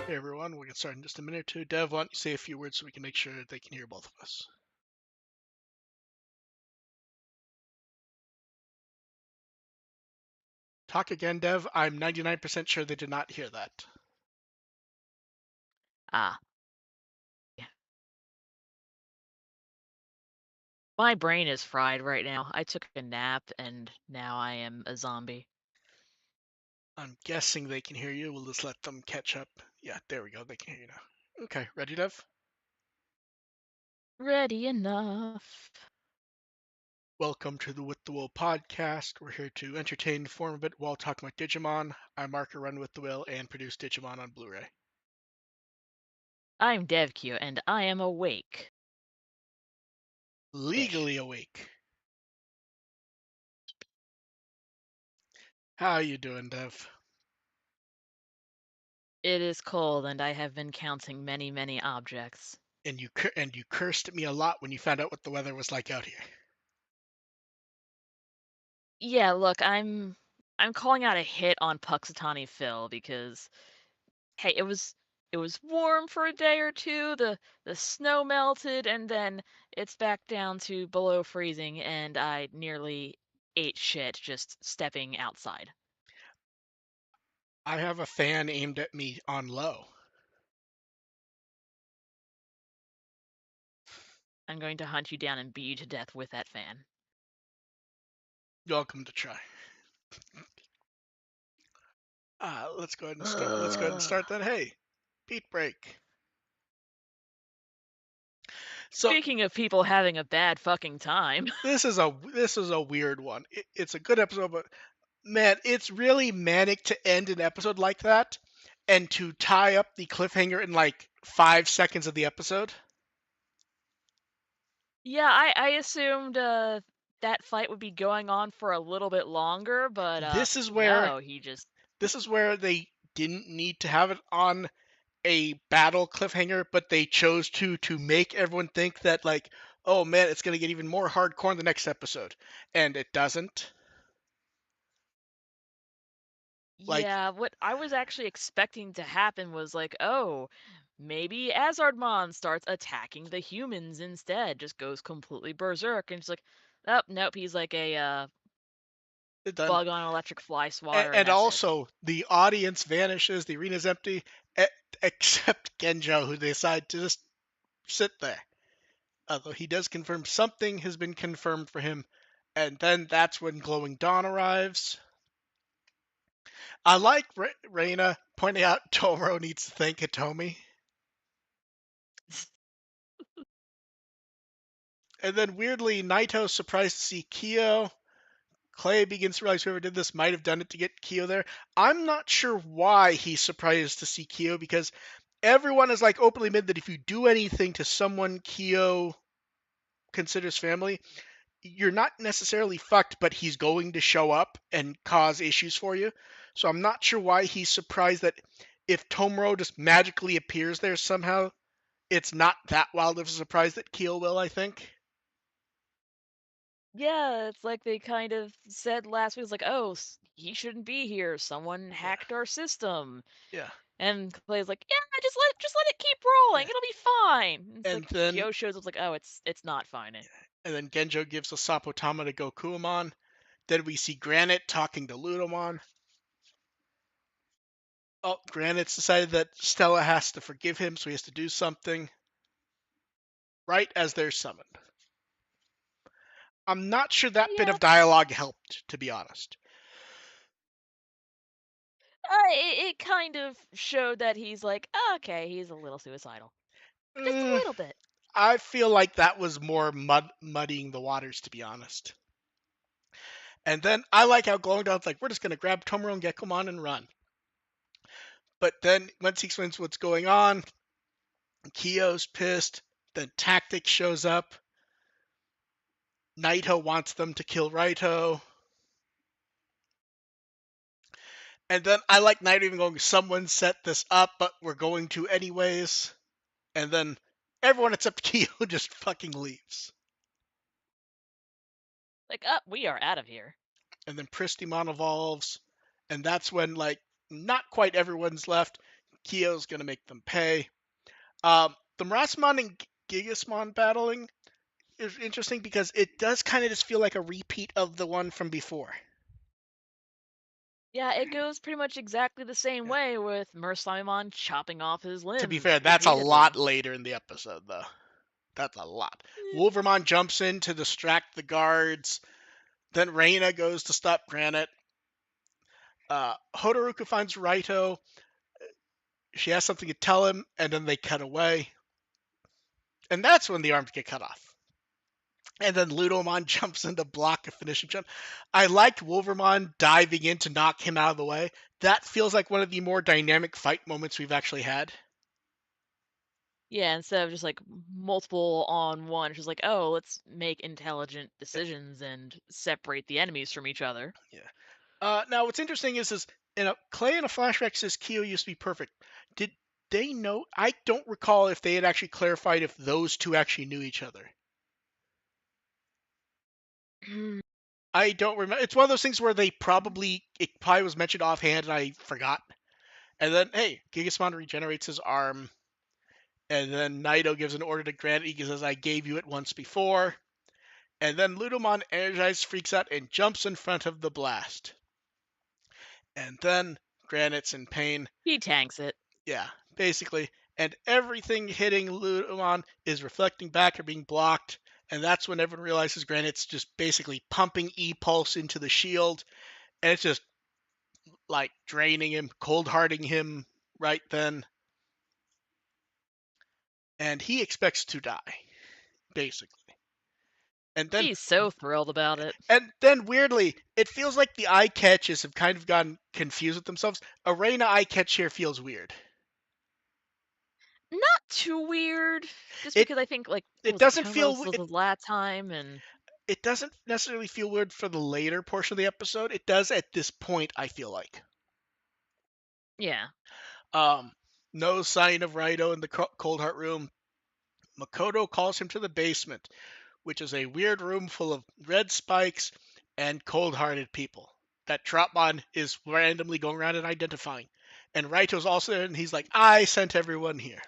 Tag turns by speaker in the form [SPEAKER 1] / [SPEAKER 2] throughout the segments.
[SPEAKER 1] Hey everyone, we'll get started in just a minute or two. Dev, why don't you say a few words so we can make sure they can hear both of us? Talk again, Dev. I'm 99% sure they did not hear that.
[SPEAKER 2] Ah. My brain is fried right now. I took a nap and now I am a zombie.
[SPEAKER 1] I'm guessing they can hear you. We'll just let them catch up. Yeah, there we go. They can hear you now. Okay, ready, Dev?
[SPEAKER 2] Ready enough.
[SPEAKER 1] Welcome to the WtW podcast. We're here to entertain, inform a bit while talking about Digimon. I'm Mark, run WtW and produce Digimon on Blu-ray.
[SPEAKER 2] I'm DevQ and I am awake.
[SPEAKER 1] Legally awake. How you doing, Dev?
[SPEAKER 2] It is cold and I have been counting many, many objects.
[SPEAKER 1] And you cursed at me a lot when you found out what the weather was like out here.
[SPEAKER 2] Yeah, look, I'm calling out a hit on Puxatani Phil because hey, it was warm for a day or two, the snow melted, and then it's back down to below freezing and I nearly ate shit just stepping outside.
[SPEAKER 1] I have a fan aimed at me on low.
[SPEAKER 2] I'm going to hunt you down and beat you to death with that fan.
[SPEAKER 1] You're welcome to try. Let's go ahead and start. Let's go ahead and start that. Hey, Beatbreak. So
[SPEAKER 2] Speaking of people having a bad fucking time.
[SPEAKER 1] this is a weird one. It's a good episode, but man, it's really manic to end an episode like that and to tie up the cliffhanger in like 5 seconds of the episode.
[SPEAKER 2] Yeah, I assumed that fight would be going on for a little bit longer, but
[SPEAKER 1] This is where
[SPEAKER 2] no, he just
[SPEAKER 1] they didn't need to have it on a battle cliffhanger, but they chose to make everyone think that like, oh man, it's gonna get even more hardcore in the next episode, and it doesn't. Like,
[SPEAKER 2] yeah, what I was actually expecting to happen was like, oh, maybe Azardmon starts attacking the humans instead, just goes completely berserk and just like, oh, nope, he's like a
[SPEAKER 1] it done.
[SPEAKER 2] bug on an electric fly
[SPEAKER 1] And,
[SPEAKER 2] swatter and
[SPEAKER 1] and
[SPEAKER 2] that's it.
[SPEAKER 1] also, the audience vanishes, the arena's empty, except Genjo, who they decide to just sit there. Although he does confirm something has been confirmed for him, and then that's when Glowing Dawn arrives. I like Reina pointing out Toro needs to thank Hitomi. And then weirdly, Naito's surprised to see Kyo. Clay begins to realize whoever did this might have done it to get Kyo there. I'm not sure why he's surprised to see Kyo, because everyone is like openly admitted that if you do anything to someone Kyo considers family, you're not necessarily fucked, but he's going to show up and cause issues for you. So I'm not sure why he's surprised that if Tomoro just magically appears there somehow, it's not that wild of a surprise that Keel will, I think.
[SPEAKER 2] Yeah, it's like they kind of said last week, it's like, "Oh, he shouldn't be here. Someone
[SPEAKER 1] Yeah,
[SPEAKER 2] hacked our system."
[SPEAKER 1] yeah,
[SPEAKER 2] And Clay's like, "Yeah, just let it keep
[SPEAKER 1] yeah.
[SPEAKER 2] rolling. It'll be fine." And it's
[SPEAKER 1] And
[SPEAKER 2] like
[SPEAKER 1] then
[SPEAKER 2] Kyo shows up, like, "Oh, it's not fine."
[SPEAKER 1] Genjo gives a Sapotama to Gokuamon. Then we see Granite talking to Ludomon. Oh, Granite's decided that Stella has to forgive him, so he has to do something right as they're summoned. I'm not sure that bit
[SPEAKER 2] Yeah,
[SPEAKER 1] of dialogue helped, to be honest.
[SPEAKER 2] it kind of showed that he's like, "Oh, okay, he's a little suicidal, just a
[SPEAKER 1] Mm,
[SPEAKER 2] little bit."
[SPEAKER 1] I feel like that was more muddying the waters, to be honest. And then I like how Glowing Dawn's like, we're just going to grab Tomura and Gekomon and run. But then once he explains what's going on, Kyo's pissed. Then Tactic shows up. Naito wants them to kill Raito. And then I like Naito even going, someone set this up, but we're going to anyways. And then everyone except Kyo just fucking leaves.
[SPEAKER 2] Like, we are out of here.
[SPEAKER 1] And then Pristimon evolves. And that's when, like, not quite everyone's left. Kyo's going to make them pay. The Marasmon and Gigasmon battling is interesting because it does kind of just feel like a repeat of the one from before.
[SPEAKER 2] Yeah, it goes pretty much exactly the same
[SPEAKER 1] Yeah.
[SPEAKER 2] way with Merslaimon chopping off his
[SPEAKER 1] To be
[SPEAKER 2] limbs
[SPEAKER 1] fair, that's a lot
[SPEAKER 2] repeatedly.
[SPEAKER 1] later in the episode, though. That's a lot.
[SPEAKER 2] Eh,
[SPEAKER 1] Wolvermon jumps in to distract the guards. Then Reina goes to stop Granite. Hodoroku finds Raito. She has something to tell him, and then they cut away. And that's when the arms get cut off. And then Ludomon jumps in to block a finishing jump. I liked Wolvermon diving in to knock him out of the way. That feels like one of the more dynamic fight moments we've actually had.
[SPEAKER 2] Yeah, instead of just like multiple on one, it's just like, oh, let's make intelligent decisions and separate the enemies from each other.
[SPEAKER 1] Yeah. Now, what's interesting is Clay in a flashback says Kyo used to be perfect. Did they know? I don't recall if they had actually clarified if those two actually knew each other. I don't remember. It's one of those things where it probably was mentioned offhand and I forgot. And then, hey, Gigasmon regenerates his arm. And then Naito gives an order to Granite. He says, I gave you it once before. And then Ludomon energized, freaks out, and jumps in front of the blast. And then Granite's in pain.
[SPEAKER 2] He tanks it.
[SPEAKER 1] Yeah, basically. And everything hitting Ludamon is reflecting back or being blocked. And that's when everyone realizes Granite's just basically pumping E-Pulse into the shield. And it's just like draining him, cold harding him right then. And he expects to die, basically. And then
[SPEAKER 2] He's so thrilled about it.
[SPEAKER 1] weirdly, it feels like the eye catches have kind of gotten confused with themselves. Arena eye catch here feels weird.
[SPEAKER 2] Not too weird, just
[SPEAKER 1] It
[SPEAKER 2] because I think like what
[SPEAKER 1] it
[SPEAKER 2] was it,
[SPEAKER 1] doesn't
[SPEAKER 2] Tomos
[SPEAKER 1] feel
[SPEAKER 2] was his last time, and
[SPEAKER 1] it doesn't necessarily feel weird for the later portion of the episode. It does at this point, I feel like.
[SPEAKER 2] yeah,
[SPEAKER 1] Um, no sign of Raito in the Cold Heart room. Makoto calls him to the basement, which is a weird room full of red spikes and cold-hearted people that Trotmon is randomly going around and identifying. And Raito's also there, and he's like, I sent everyone here.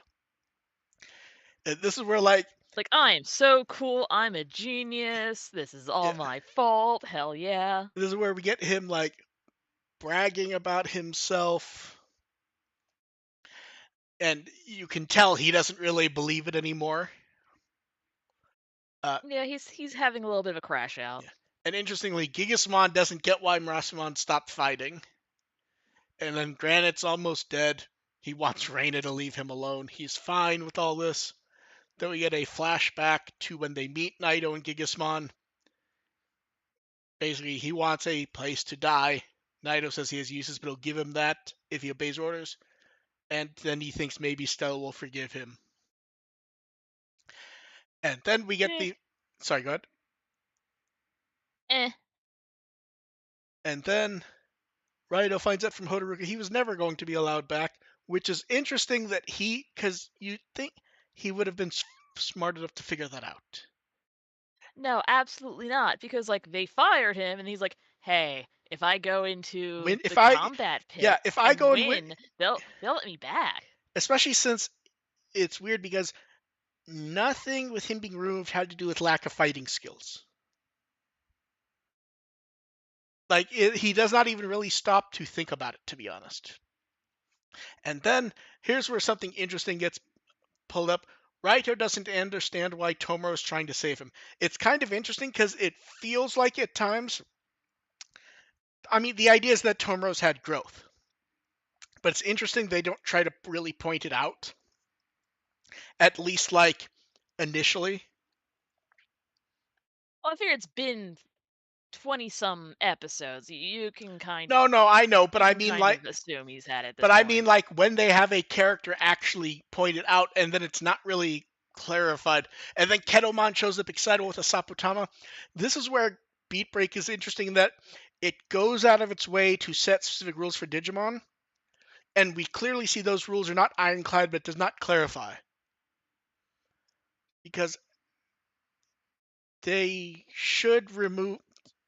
[SPEAKER 1] And this is where, like,
[SPEAKER 2] like I am so cool. I'm a genius. This is all
[SPEAKER 1] yeah,
[SPEAKER 2] my fault. Hell yeah.
[SPEAKER 1] this is where we get him, like, bragging about himself. And you can tell he doesn't really believe it anymore. Uh,
[SPEAKER 2] Yeah, he's having a little bit of a crash out.
[SPEAKER 1] yeah. And interestingly, Gigasmon doesn't get why Marasimon stopped fighting. And then Granite's almost dead. He wants Reina to leave him alone. He's fine with all this. Then we get a flashback to when they meet Naito and Gigasmon. Basically, he wants a place to die. Naito says he has uses, but he'll give him that if he obeys orders. And then he thinks maybe Stella will forgive him. And then we get
[SPEAKER 2] Eh,
[SPEAKER 1] the. Sorry, go ahead.
[SPEAKER 2] eh.
[SPEAKER 1] And then Raito finds out from Hodoroku he was never going to be allowed back. which is interesting that because you think he would have been smart enough to figure that out.
[SPEAKER 2] No, absolutely not, because, like, they fired him, and he's like, "Hey, if I go into
[SPEAKER 1] When if
[SPEAKER 2] the
[SPEAKER 1] I,
[SPEAKER 2] combat
[SPEAKER 1] yeah,
[SPEAKER 2] pit
[SPEAKER 1] if I
[SPEAKER 2] and
[SPEAKER 1] go and win,
[SPEAKER 2] win, they'll let me back."
[SPEAKER 1] especially since it's weird because nothing with him being removed had to do with lack of fighting skills. Like he does not even really stop to think about it, to be honest. And then here's where something interesting gets pulled up. Raito doesn't understand why Tomoro is trying to save him. It's kind of interesting because it feels like at times. I mean, the idea is that Tomoro's had growth, but it's interesting they don't try to really point it out. At least, like initially.
[SPEAKER 2] Well, I figure it's been 20 some episodes.
[SPEAKER 1] No, no, I know,
[SPEAKER 2] You can kind of assume he's had it at
[SPEAKER 1] but
[SPEAKER 2] this
[SPEAKER 1] I mean,
[SPEAKER 2] point.
[SPEAKER 1] like when they have a character actually pointed out, and then it's not really clarified, and then Ketomon shows up excited with a Saputama. This is where Beatbreak is interesting in that it goes out of its way to set specific rules for Digimon, and we clearly see those rules are not ironclad, but does not clarify because they should remove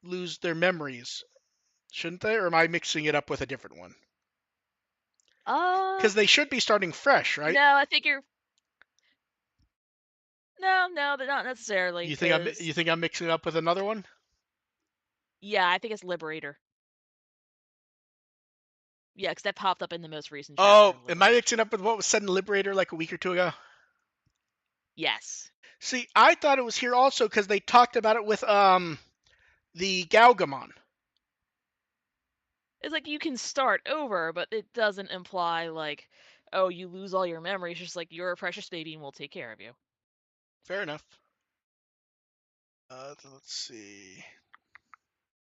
[SPEAKER 1] lose their memories, shouldn't they? Or am I mixing it up with a different one?
[SPEAKER 2] Uh,
[SPEAKER 1] Because they should be starting fresh, right?
[SPEAKER 2] no, I think you're no, but not necessarily,
[SPEAKER 1] You think
[SPEAKER 2] because
[SPEAKER 1] I'm mixing it up with another one?
[SPEAKER 2] yeah, I think it's Liberator. Yeah, because that popped up in the most recent chapter
[SPEAKER 1] Oh,
[SPEAKER 2] of
[SPEAKER 1] am I
[SPEAKER 2] Liberator.
[SPEAKER 1] mixing up with what was said in Liberator like a week or two ago?
[SPEAKER 2] Yes.
[SPEAKER 1] See, I thought it was here also because they talked about it with the Galgamon.
[SPEAKER 2] It's like you can start over, but it doesn't imply like, oh, you lose all your memories. It's just like you're a precious baby and we'll take care of you.
[SPEAKER 1] Fair enough. Let's see.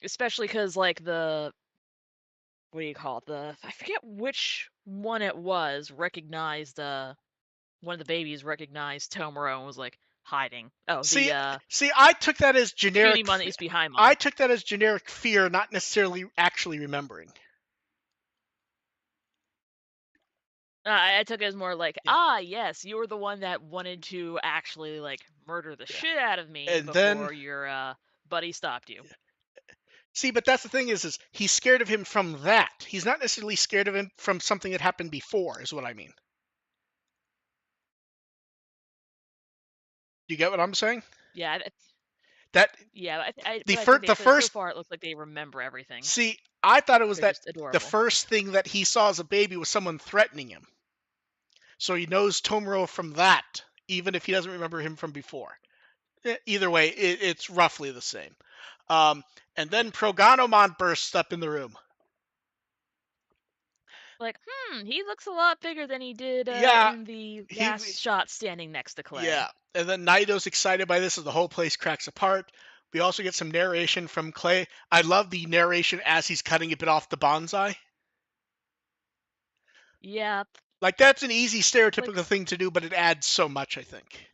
[SPEAKER 2] Especially because like the what do you call it? I forget which one it was recognized one of the babies recognized Tomoro and was like hiding. Oh,
[SPEAKER 1] See,
[SPEAKER 2] the
[SPEAKER 1] I took that as generic.
[SPEAKER 2] Cunimon that used to be
[SPEAKER 1] I
[SPEAKER 2] Haimon.
[SPEAKER 1] took that as generic fear, not necessarily actually remembering.
[SPEAKER 2] I took it as more like,
[SPEAKER 1] Yeah,
[SPEAKER 2] yes, you were the one that wanted to actually like murder the
[SPEAKER 1] yeah.
[SPEAKER 2] shit out of me
[SPEAKER 1] And then
[SPEAKER 2] before your buddy stopped you.
[SPEAKER 1] see, but that's the thing is he's scared of him from that. He's not necessarily scared of him from something that happened before, is what I mean. You get what I'm saying?
[SPEAKER 2] Yeah,
[SPEAKER 1] That
[SPEAKER 2] yeah,
[SPEAKER 1] the
[SPEAKER 2] but I think
[SPEAKER 1] first, the
[SPEAKER 2] so
[SPEAKER 1] first.
[SPEAKER 2] far it looks like they remember everything.
[SPEAKER 1] See, I thought it was
[SPEAKER 2] They're
[SPEAKER 1] that
[SPEAKER 2] just
[SPEAKER 1] the
[SPEAKER 2] adorable.
[SPEAKER 1] first thing that he saw as a baby was someone threatening him. So he knows Tomoro from that, even if he doesn't remember him from before. Either way, it's roughly the same. Um, and
[SPEAKER 2] Yeah.
[SPEAKER 1] then Proganomon bursts up in the room.
[SPEAKER 2] Like, he looks a lot bigger than he did
[SPEAKER 1] Yeah,
[SPEAKER 2] in the
[SPEAKER 1] he,
[SPEAKER 2] last shot standing next to
[SPEAKER 1] yeah.
[SPEAKER 2] Clay.
[SPEAKER 1] And then Naito's excited by this as the whole place cracks apart. We also get some narration from Clay. I love the narration as he's cutting a bit off the bonsai.
[SPEAKER 2] Yeah,
[SPEAKER 1] Like that's an easy
[SPEAKER 2] like
[SPEAKER 1] stereotypical thing to do, but it adds so much, I think.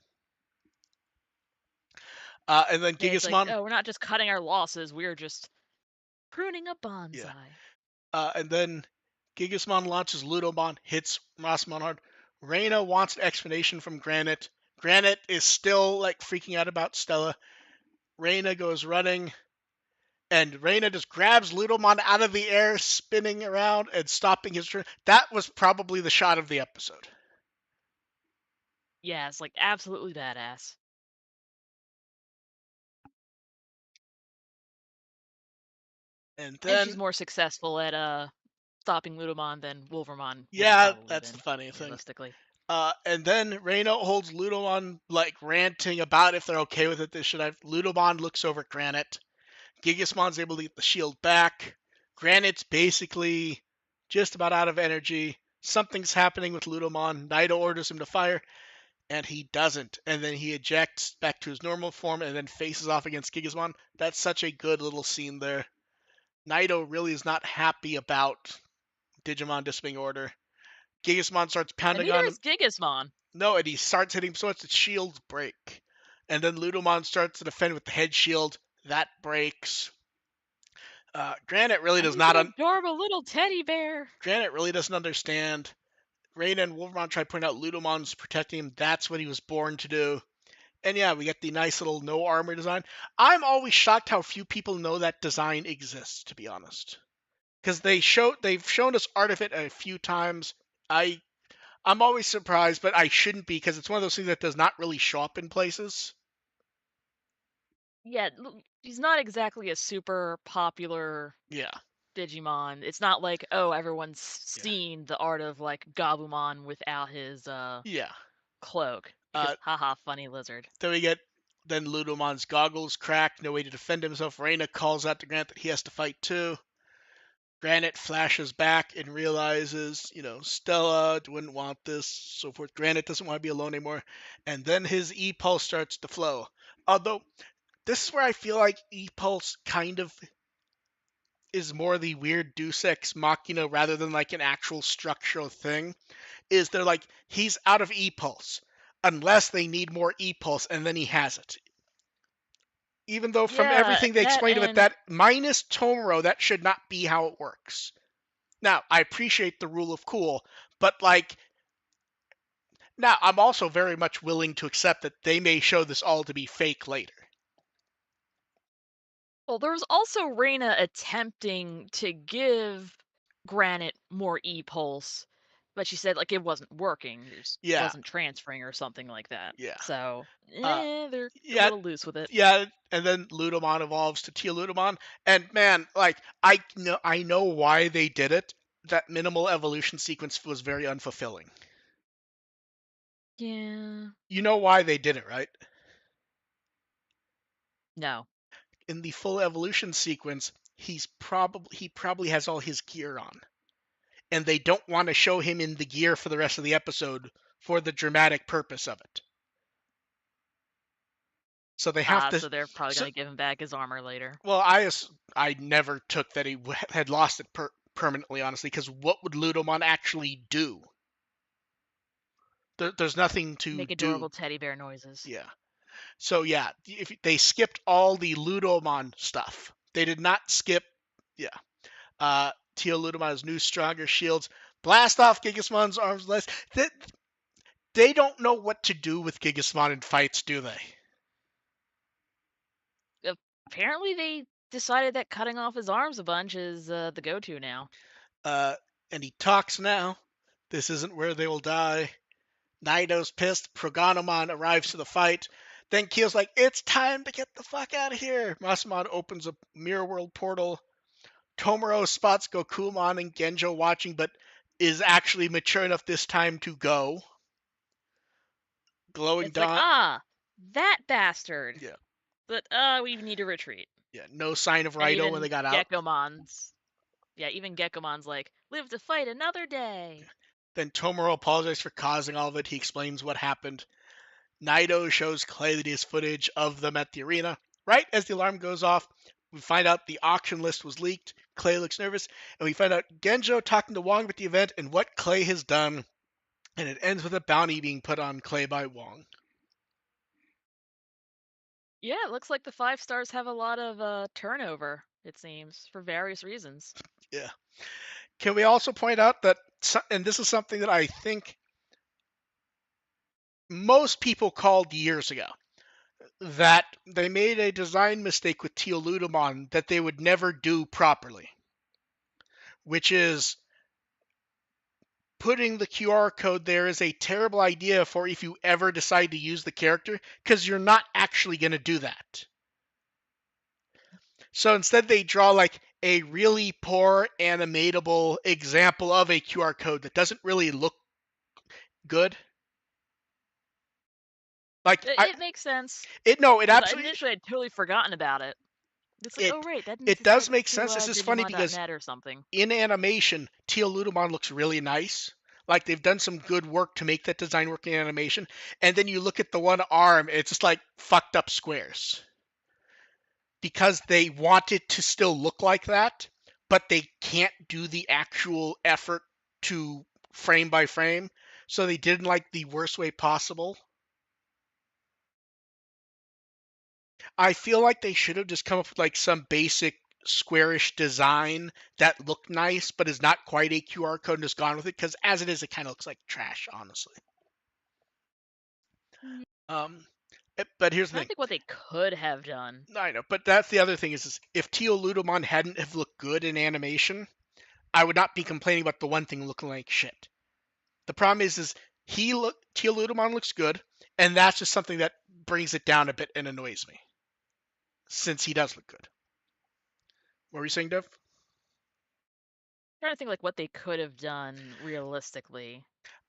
[SPEAKER 1] And then
[SPEAKER 2] it's like,
[SPEAKER 1] Gigasmon,
[SPEAKER 2] oh, we're not just cutting our losses, we're just pruning a
[SPEAKER 1] yeah.
[SPEAKER 2] bonsai.
[SPEAKER 1] And then Gigasmon launches Ludomon, hits Rossmon hard. Reina wants an explanation from Granite. Granite is still like freaking out about Stella. Reina goes running, and Reina just grabs Ludomon out of the air, spinning around and stopping his turn. That was probably the shot of the episode.
[SPEAKER 2] Yeah, it's like absolutely badass.
[SPEAKER 1] And
[SPEAKER 2] And she's
[SPEAKER 1] then,
[SPEAKER 2] more successful at stopping Ludamon than Wolvermon would have
[SPEAKER 1] yeah,
[SPEAKER 2] probably
[SPEAKER 1] that's the
[SPEAKER 2] been,
[SPEAKER 1] funny thing.
[SPEAKER 2] realistically.
[SPEAKER 1] And then Reina holds Ludomon, like ranting about if they're okay with it. They should have. Ludomon looks over Granite. Gigasmon's able to get the shield back. Granite's basically just about out of energy. Something's happening with Ludomon. Naito orders him to fire, and he doesn't. And then he ejects back to his normal form and then faces off against Gigasmon. That's such a good little scene there. Naito really is not happy about Digimon disobeying order. Gigasmon starts
[SPEAKER 2] And
[SPEAKER 1] pounding
[SPEAKER 2] neither
[SPEAKER 1] on him.
[SPEAKER 2] is Gigasmon.
[SPEAKER 1] No, and he starts hitting him so much that shields break. And then Ludomon starts to defend with the head shield. That breaks. Granite really
[SPEAKER 2] And
[SPEAKER 1] does
[SPEAKER 2] he's
[SPEAKER 1] not.
[SPEAKER 2] an adorable little teddy bear.
[SPEAKER 1] Granite really doesn't understand. Reina and Wolverine try to point out Ludomon's protecting him. That's what he was born to do. And yeah, we get the nice little no armor design. I'm always shocked how few people know that design exists, to be honest. Because they've shown us art of it a few times. I I'm always surprised, but I shouldn't be because it's one of those things that does not really show up in places.
[SPEAKER 2] Yeah, he's not exactly a super popular
[SPEAKER 1] Yeah,
[SPEAKER 2] Digimon. It's not like, oh, everyone's
[SPEAKER 1] yeah,
[SPEAKER 2] seen the art of like Gabumon without his
[SPEAKER 1] yeah.
[SPEAKER 2] cloak because
[SPEAKER 1] Uh,
[SPEAKER 2] haha, funny lizard.
[SPEAKER 1] then we get then Ludomon's goggles crack, no way to defend himself. Reina calls out to Grant that he has to fight too. Granite flashes back and realizes, Stella wouldn't want this, so forth. Granite doesn't want to be alone anymore. And then his E-Pulse starts to flow. Although, this is where I feel like E-Pulse kind of is more the weird Deus Ex Machina rather than like an actual structural thing. Is they're like, he's out of E-Pulse. Unless they need more E-Pulse, and then he has it. Even though from
[SPEAKER 2] Yeah,
[SPEAKER 1] everything they
[SPEAKER 2] that
[SPEAKER 1] explained about
[SPEAKER 2] and
[SPEAKER 1] that, minus Tomoro, that should not be how it works. Now, I appreciate the rule of cool, but like, now I'm also very much willing to accept that they may show this all to be fake later.
[SPEAKER 2] well, there was also Reina attempting to give Granite more E-pulse, but she said like it wasn't working. It just
[SPEAKER 1] Yeah,
[SPEAKER 2] wasn't transferring or something like that.
[SPEAKER 1] yeah,
[SPEAKER 2] So,
[SPEAKER 1] uh,
[SPEAKER 2] they're a
[SPEAKER 1] yeah,
[SPEAKER 2] little loose with it.
[SPEAKER 1] yeah. And then Ludamon evolves to Teal Ludamon, and man, like I know why they did it. That minimal evolution sequence was very unfulfilling.
[SPEAKER 2] Yeah.
[SPEAKER 1] You know why they did it, right?
[SPEAKER 2] No.
[SPEAKER 1] In the full evolution sequence, he probably has all his gear on, and they don't want to show him in the gear for the rest of the episode for the dramatic purpose of it. So they have
[SPEAKER 2] Ah,
[SPEAKER 1] to.
[SPEAKER 2] so they're probably
[SPEAKER 1] So
[SPEAKER 2] gonna give him back his armor later.
[SPEAKER 1] well, I never took that he had lost it permanently, honestly, because what would Ludomon actually do? There's nothing to
[SPEAKER 2] Make
[SPEAKER 1] do.
[SPEAKER 2] adorable teddy bear noises.
[SPEAKER 1] Yeah. So yeah, if they skipped all the Ludomon stuff, they did not skip. Yeah. Teal Ludomon's new stronger shields. Blast off Gigasmon's arms less. They don't know what to do with Gigasmon in fights, do they?
[SPEAKER 2] Apparently, they decided that cutting off his arms a bunch is the go-to now.
[SPEAKER 1] Uh, and he talks now. This isn't where they will die. Naito's pissed. Progonomon arrives to the fight. Then Keel's like, it's time to get the fuck out of here. Masamon opens a mirror world portal. Tomoro spots Gokumon and Genjo watching, but is actually mature enough this time to go. Glowing
[SPEAKER 2] It's like,
[SPEAKER 1] Dawn.
[SPEAKER 2] ah, that bastard.
[SPEAKER 1] Yeah.
[SPEAKER 2] But we need to retreat.
[SPEAKER 1] Yeah. No sign of
[SPEAKER 2] And
[SPEAKER 1] Raito when they
[SPEAKER 2] even
[SPEAKER 1] got out.
[SPEAKER 2] Geckomon's, yeah, even Geckomon's like, live to fight another day.
[SPEAKER 1] Then Tomoro apologizes for causing all of it. He explains what happened. Naito shows Clay that he has footage of them at the arena. Right as the alarm goes off, we find out the auction list was leaked. Clay looks nervous, and we find out Genjo talking to Wong about the event and what Clay has done. And it ends with a bounty being put on Clay by Wong.
[SPEAKER 2] Yeah, it looks like the 5 stars have a lot of turnover, it seems, for various reasons.
[SPEAKER 1] Yeah. Can we also point out that, and this is something that I think most people called years ago, that they made a design mistake with Teal Ludamon that they would never do properly, which is putting the QR code there is a terrible idea for if you ever decide to use the character, because you're not actually going to do that. So instead, they draw like a really poor animatable example of a QR code that doesn't really look good. Like
[SPEAKER 2] It makes sense
[SPEAKER 1] it no, it
[SPEAKER 2] because
[SPEAKER 1] absolutely
[SPEAKER 2] initially I'd totally forgotten about it. It's like,
[SPEAKER 1] it
[SPEAKER 2] oh right, that needs
[SPEAKER 1] it
[SPEAKER 2] to
[SPEAKER 1] does
[SPEAKER 2] stick
[SPEAKER 1] make
[SPEAKER 2] to
[SPEAKER 1] sense. It's just funny because
[SPEAKER 2] Digimon.net or something.
[SPEAKER 1] in animation, Teal Ludamon looks really nice. Like they've done some good work to make that design work in animation. And then you look at the one arm, it's just like fucked up squares. Because they want it to still look like that, but they can't do the actual effort to frame by frame. So they did in like the worst way possible. I feel like they should have just come up with like some basic squarish design that looked nice, but is not quite a QR code and has gone with it. Because as it is, it kind of looks like trash, honestly.
[SPEAKER 2] Mm,
[SPEAKER 1] Um, but here's the
[SPEAKER 2] trying to
[SPEAKER 1] thing.
[SPEAKER 2] think what they could have done.
[SPEAKER 1] I know, but that's the other thing is if Teoludamon hadn't have looked good in animation, I would not be complaining about the one thing looking like shit. The problem is Teoludamon looks good, and that's just something that brings it down a bit and annoys me, since he does look good. What were you saying, Dev?
[SPEAKER 2] Trying to think like what they could have done realistically.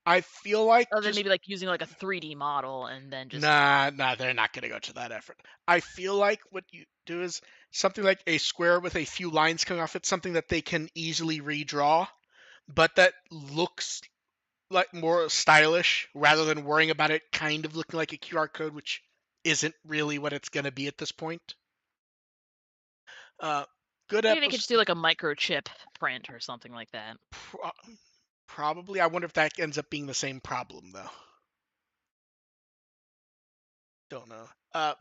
[SPEAKER 1] I feel like
[SPEAKER 2] Other than
[SPEAKER 1] just
[SPEAKER 2] maybe like using like a 3D model and then just
[SPEAKER 1] nah, they're not gonna go to that effort. I feel like what you do is something like a square with a few lines coming off it, something that they can easily redraw, but that looks like more stylish rather than worrying about it kind of looking like a QR code, which isn't really what it's gonna be at this point. Uh, good
[SPEAKER 2] maybe they could
[SPEAKER 1] episode.
[SPEAKER 2] just do like a microchip print or something like that.
[SPEAKER 1] Pro- Probably. I wonder if that ends up being the same problem though. Don't know.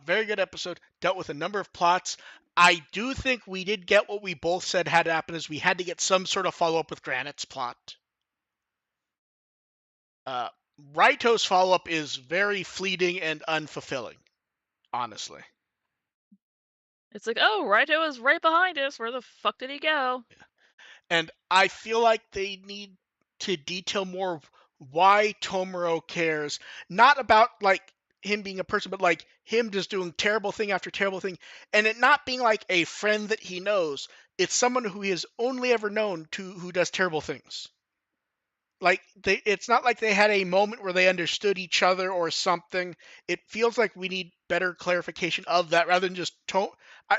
[SPEAKER 1] Very good episode. Dealt with a number of plots. I do think we did get what we both said had to happen is we had to get some sort of follow up with Granite's plot. Uh, Raito's follow up is very fleeting and unfulfilling, honestly.
[SPEAKER 2] It's like, oh, Raito is right behind us. Where the fuck did he go?
[SPEAKER 1] And I feel like they need to detail more of why Tomoro cares, not about like him being a person, but like him just doing terrible thing after terrible thing, and it not being like a friend that he knows. It's someone who he has only ever known to who does terrible things. Like it's not like they had a moment where they understood each other or something. It feels like we need better clarification of that rather than just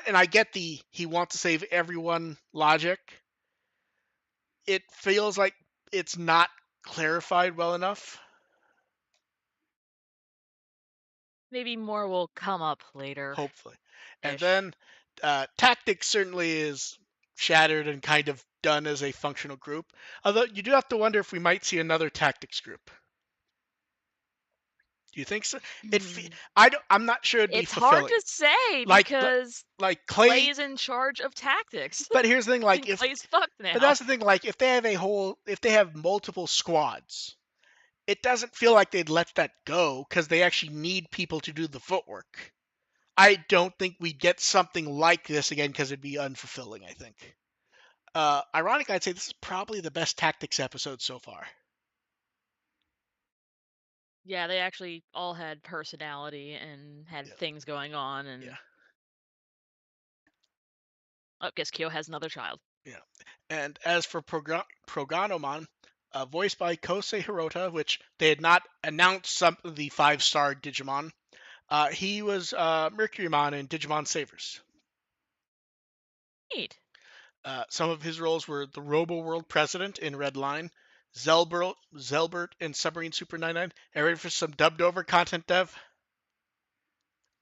[SPEAKER 1] and I get the he wants to save everyone logic. It feels like it's not clarified well enough.
[SPEAKER 2] Maybe more will come up later
[SPEAKER 1] Hopefully. And
[SPEAKER 2] ish.
[SPEAKER 1] then tactics certainly is shattered and kind of done as a functional group. Although you do have to wonder if we might see another tactics group. Do you think so?
[SPEAKER 2] Hmm.
[SPEAKER 1] I'm not sure it'd be
[SPEAKER 2] It's hard
[SPEAKER 1] fulfilling.
[SPEAKER 2] to say
[SPEAKER 1] Like
[SPEAKER 2] because
[SPEAKER 1] like
[SPEAKER 2] Clay
[SPEAKER 1] Clay.
[SPEAKER 2] is in charge of tactics.
[SPEAKER 1] But here's the thing. Like
[SPEAKER 2] And
[SPEAKER 1] if
[SPEAKER 2] Clay's fucked
[SPEAKER 1] but
[SPEAKER 2] now.
[SPEAKER 1] that's the thing. Like if they have multiple squads, it doesn't feel like they'd let that go because they actually need people to do the footwork. I don't think we'd get something like this again because it'd be unfulfilling, I think. Ironically, I'd say this is probably the best tactics episode so far.
[SPEAKER 2] Yeah, they actually all had personality and had
[SPEAKER 1] Yeah,
[SPEAKER 2] things going on
[SPEAKER 1] yeah,
[SPEAKER 2] and oh, guess Kyo has another child.
[SPEAKER 1] yeah. And as for Proganomon, voiced by Kosei Hirota, which they had not announced some of the five-star Digimon, he was Mercurymon in Digimon Savers.
[SPEAKER 2] Neat.
[SPEAKER 1] Some of his roles were the Robo World President in Red Line, Zelbert in Submarine Super 99. And ready for some dubbed over content, Dev?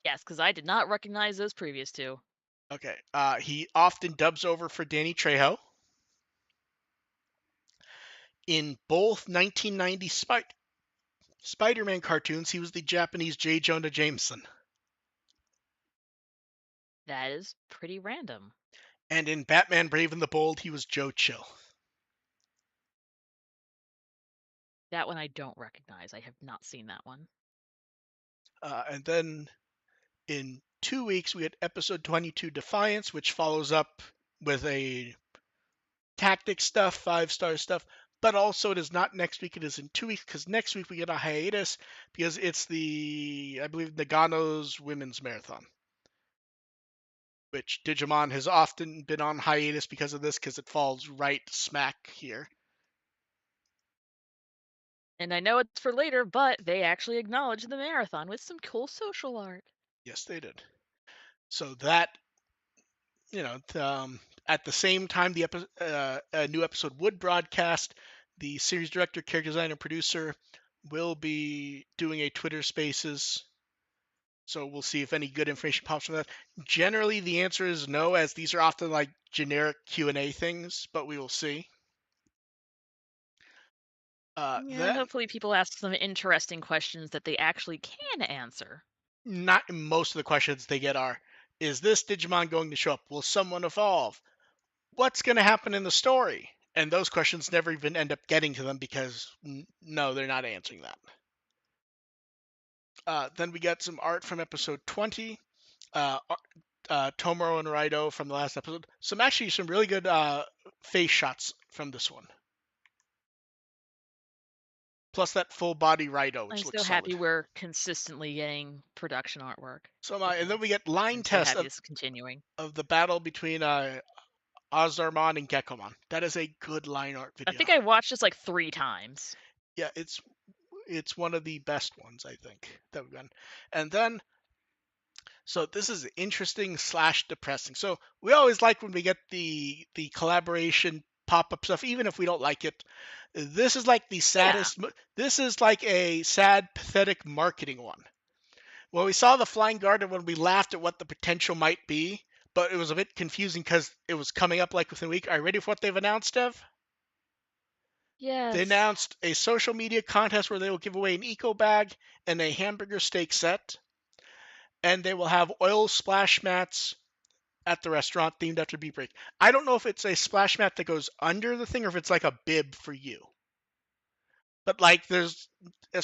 [SPEAKER 2] Yes, because I did not recognize those previous two.
[SPEAKER 1] Okay. He often dubs over for Danny Trejo. In both 1990 Spider-Man cartoons, he was the Japanese J. Jonah Jameson.
[SPEAKER 2] That is pretty random.
[SPEAKER 1] And in Batman Brave and the Bold, he was Joe Chill.
[SPEAKER 2] That one I don't recognize. I have not seen that one.
[SPEAKER 1] And then in 2 weeks, we had episode 22 Defiance, which follows up with a tactic stuff, five-star stuff. But also, it is not next week, it is in 2 weeks, because next week we get a hiatus because it's I believe, Nagano's Women's Marathon, which Digimon has often been on hiatus because of this, because it falls right smack here.
[SPEAKER 2] And I know it's for later, but they actually acknowledge the marathon with some cool social art.
[SPEAKER 1] Yes, they did. So that, at the same time a new episode would broadcast, the series director, character designer, producer will be doing a Twitter Spaces. So we'll see if any good information pops from that. Generally, the answer is no, as these are often like generic Q&A things, but we will see.
[SPEAKER 2] Yeah,
[SPEAKER 1] Then,
[SPEAKER 2] hopefully people ask some interesting questions that they actually can answer.
[SPEAKER 1] not most of the questions they get are Is this Digimon going to show up? Will someone evolve? What's going to happen in the story? And those questions never even end up getting to them because no, they're not answering that. Then we got some art from episode 20. Tomoro and Raido from the last episode. Some really good face shots from this one. Plus that full body Raido,
[SPEAKER 2] I'm
[SPEAKER 1] which
[SPEAKER 2] so
[SPEAKER 1] looks
[SPEAKER 2] happy
[SPEAKER 1] solid.
[SPEAKER 2] we're consistently getting production artwork
[SPEAKER 1] So am I.
[SPEAKER 2] with
[SPEAKER 1] And then we
[SPEAKER 2] this.
[SPEAKER 1] get line
[SPEAKER 2] I'm so
[SPEAKER 1] tests
[SPEAKER 2] happy this is continuing.
[SPEAKER 1] of the battle between Ozarmon and Gekomon. That is a good line art
[SPEAKER 2] I
[SPEAKER 1] video.
[SPEAKER 2] think I watched this like 3 times.
[SPEAKER 1] Yeah, it's one of the best ones I think that we've done. And then so this is interesting slash depressing. So we always like when we get the collaboration pop up stuff, even if we don't like it. This is like the
[SPEAKER 2] Yeah.
[SPEAKER 1] saddest. This is like a sad, pathetic marketing one. Well, we saw the Flying Garden when we laughed at what the potential might be, but it was a bit confusing because it was coming up like within a week. Are you ready for what they've announced, Dev? They
[SPEAKER 2] Yes.
[SPEAKER 1] announced a social media contest where they will give away an eco bag and a hamburger steak set, and they will have oil splash mats at the restaurant themed after Beatbreak. I don't know if it's a splash mat that goes under the thing or if it's like a bib for you. But like, as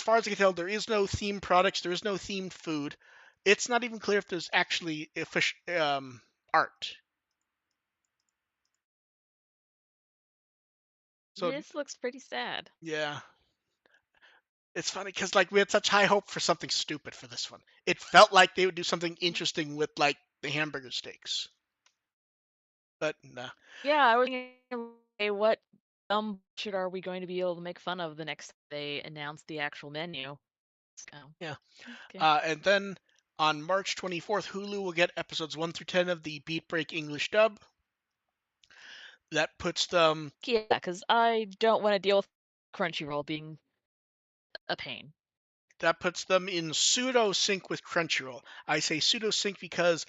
[SPEAKER 1] far as I can tell, there is no themed products. There is no themed food. It's not even clear if there's actually art. So
[SPEAKER 2] This looks pretty sad.
[SPEAKER 1] yeah, it's funny because like we had such high hope for something stupid for this one. It felt like they would do something interesting with like the hamburger steaks, but nah.
[SPEAKER 2] Yeah, I was thinking, okay, what dumb shit are we going to be able to make fun of the next they announce the actual menu? So,
[SPEAKER 1] Yeah.
[SPEAKER 2] okay.
[SPEAKER 1] And then on March 24th, Hulu will get episodes 1 through 10 of the Beatbreak English dub. That puts them
[SPEAKER 2] Yeah, because I don't want to deal with Crunchyroll being a pain.
[SPEAKER 1] in pseudo sync with Crunchyroll. I say pseudo sync because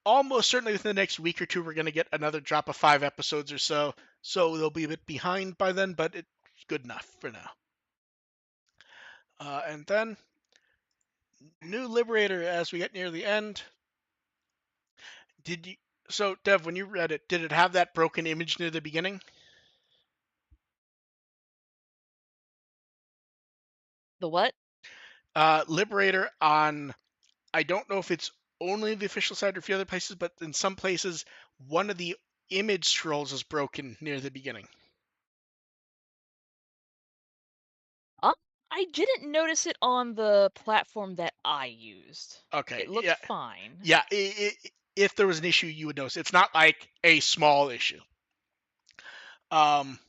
[SPEAKER 1] almost certainly within the next week or two we're going to get another drop of 5 episodes or so. So they'll be a bit behind by then, but it's good enough for now. And then new Liberator as we get near the end. Did you so Dev, when you read it, did it have that broken image near the beginning?
[SPEAKER 2] The what?
[SPEAKER 1] Liberator on, I don't know if it's only the official site or a few other places, but in some places one of the image scrolls is broken near the beginning.
[SPEAKER 2] Uh, I didn't notice it on the platform that I used.
[SPEAKER 1] Okay,
[SPEAKER 2] It looked
[SPEAKER 1] yeah,
[SPEAKER 2] fine.
[SPEAKER 1] yeah. If there was an issue, you would notice. It's not like a small issue. Um,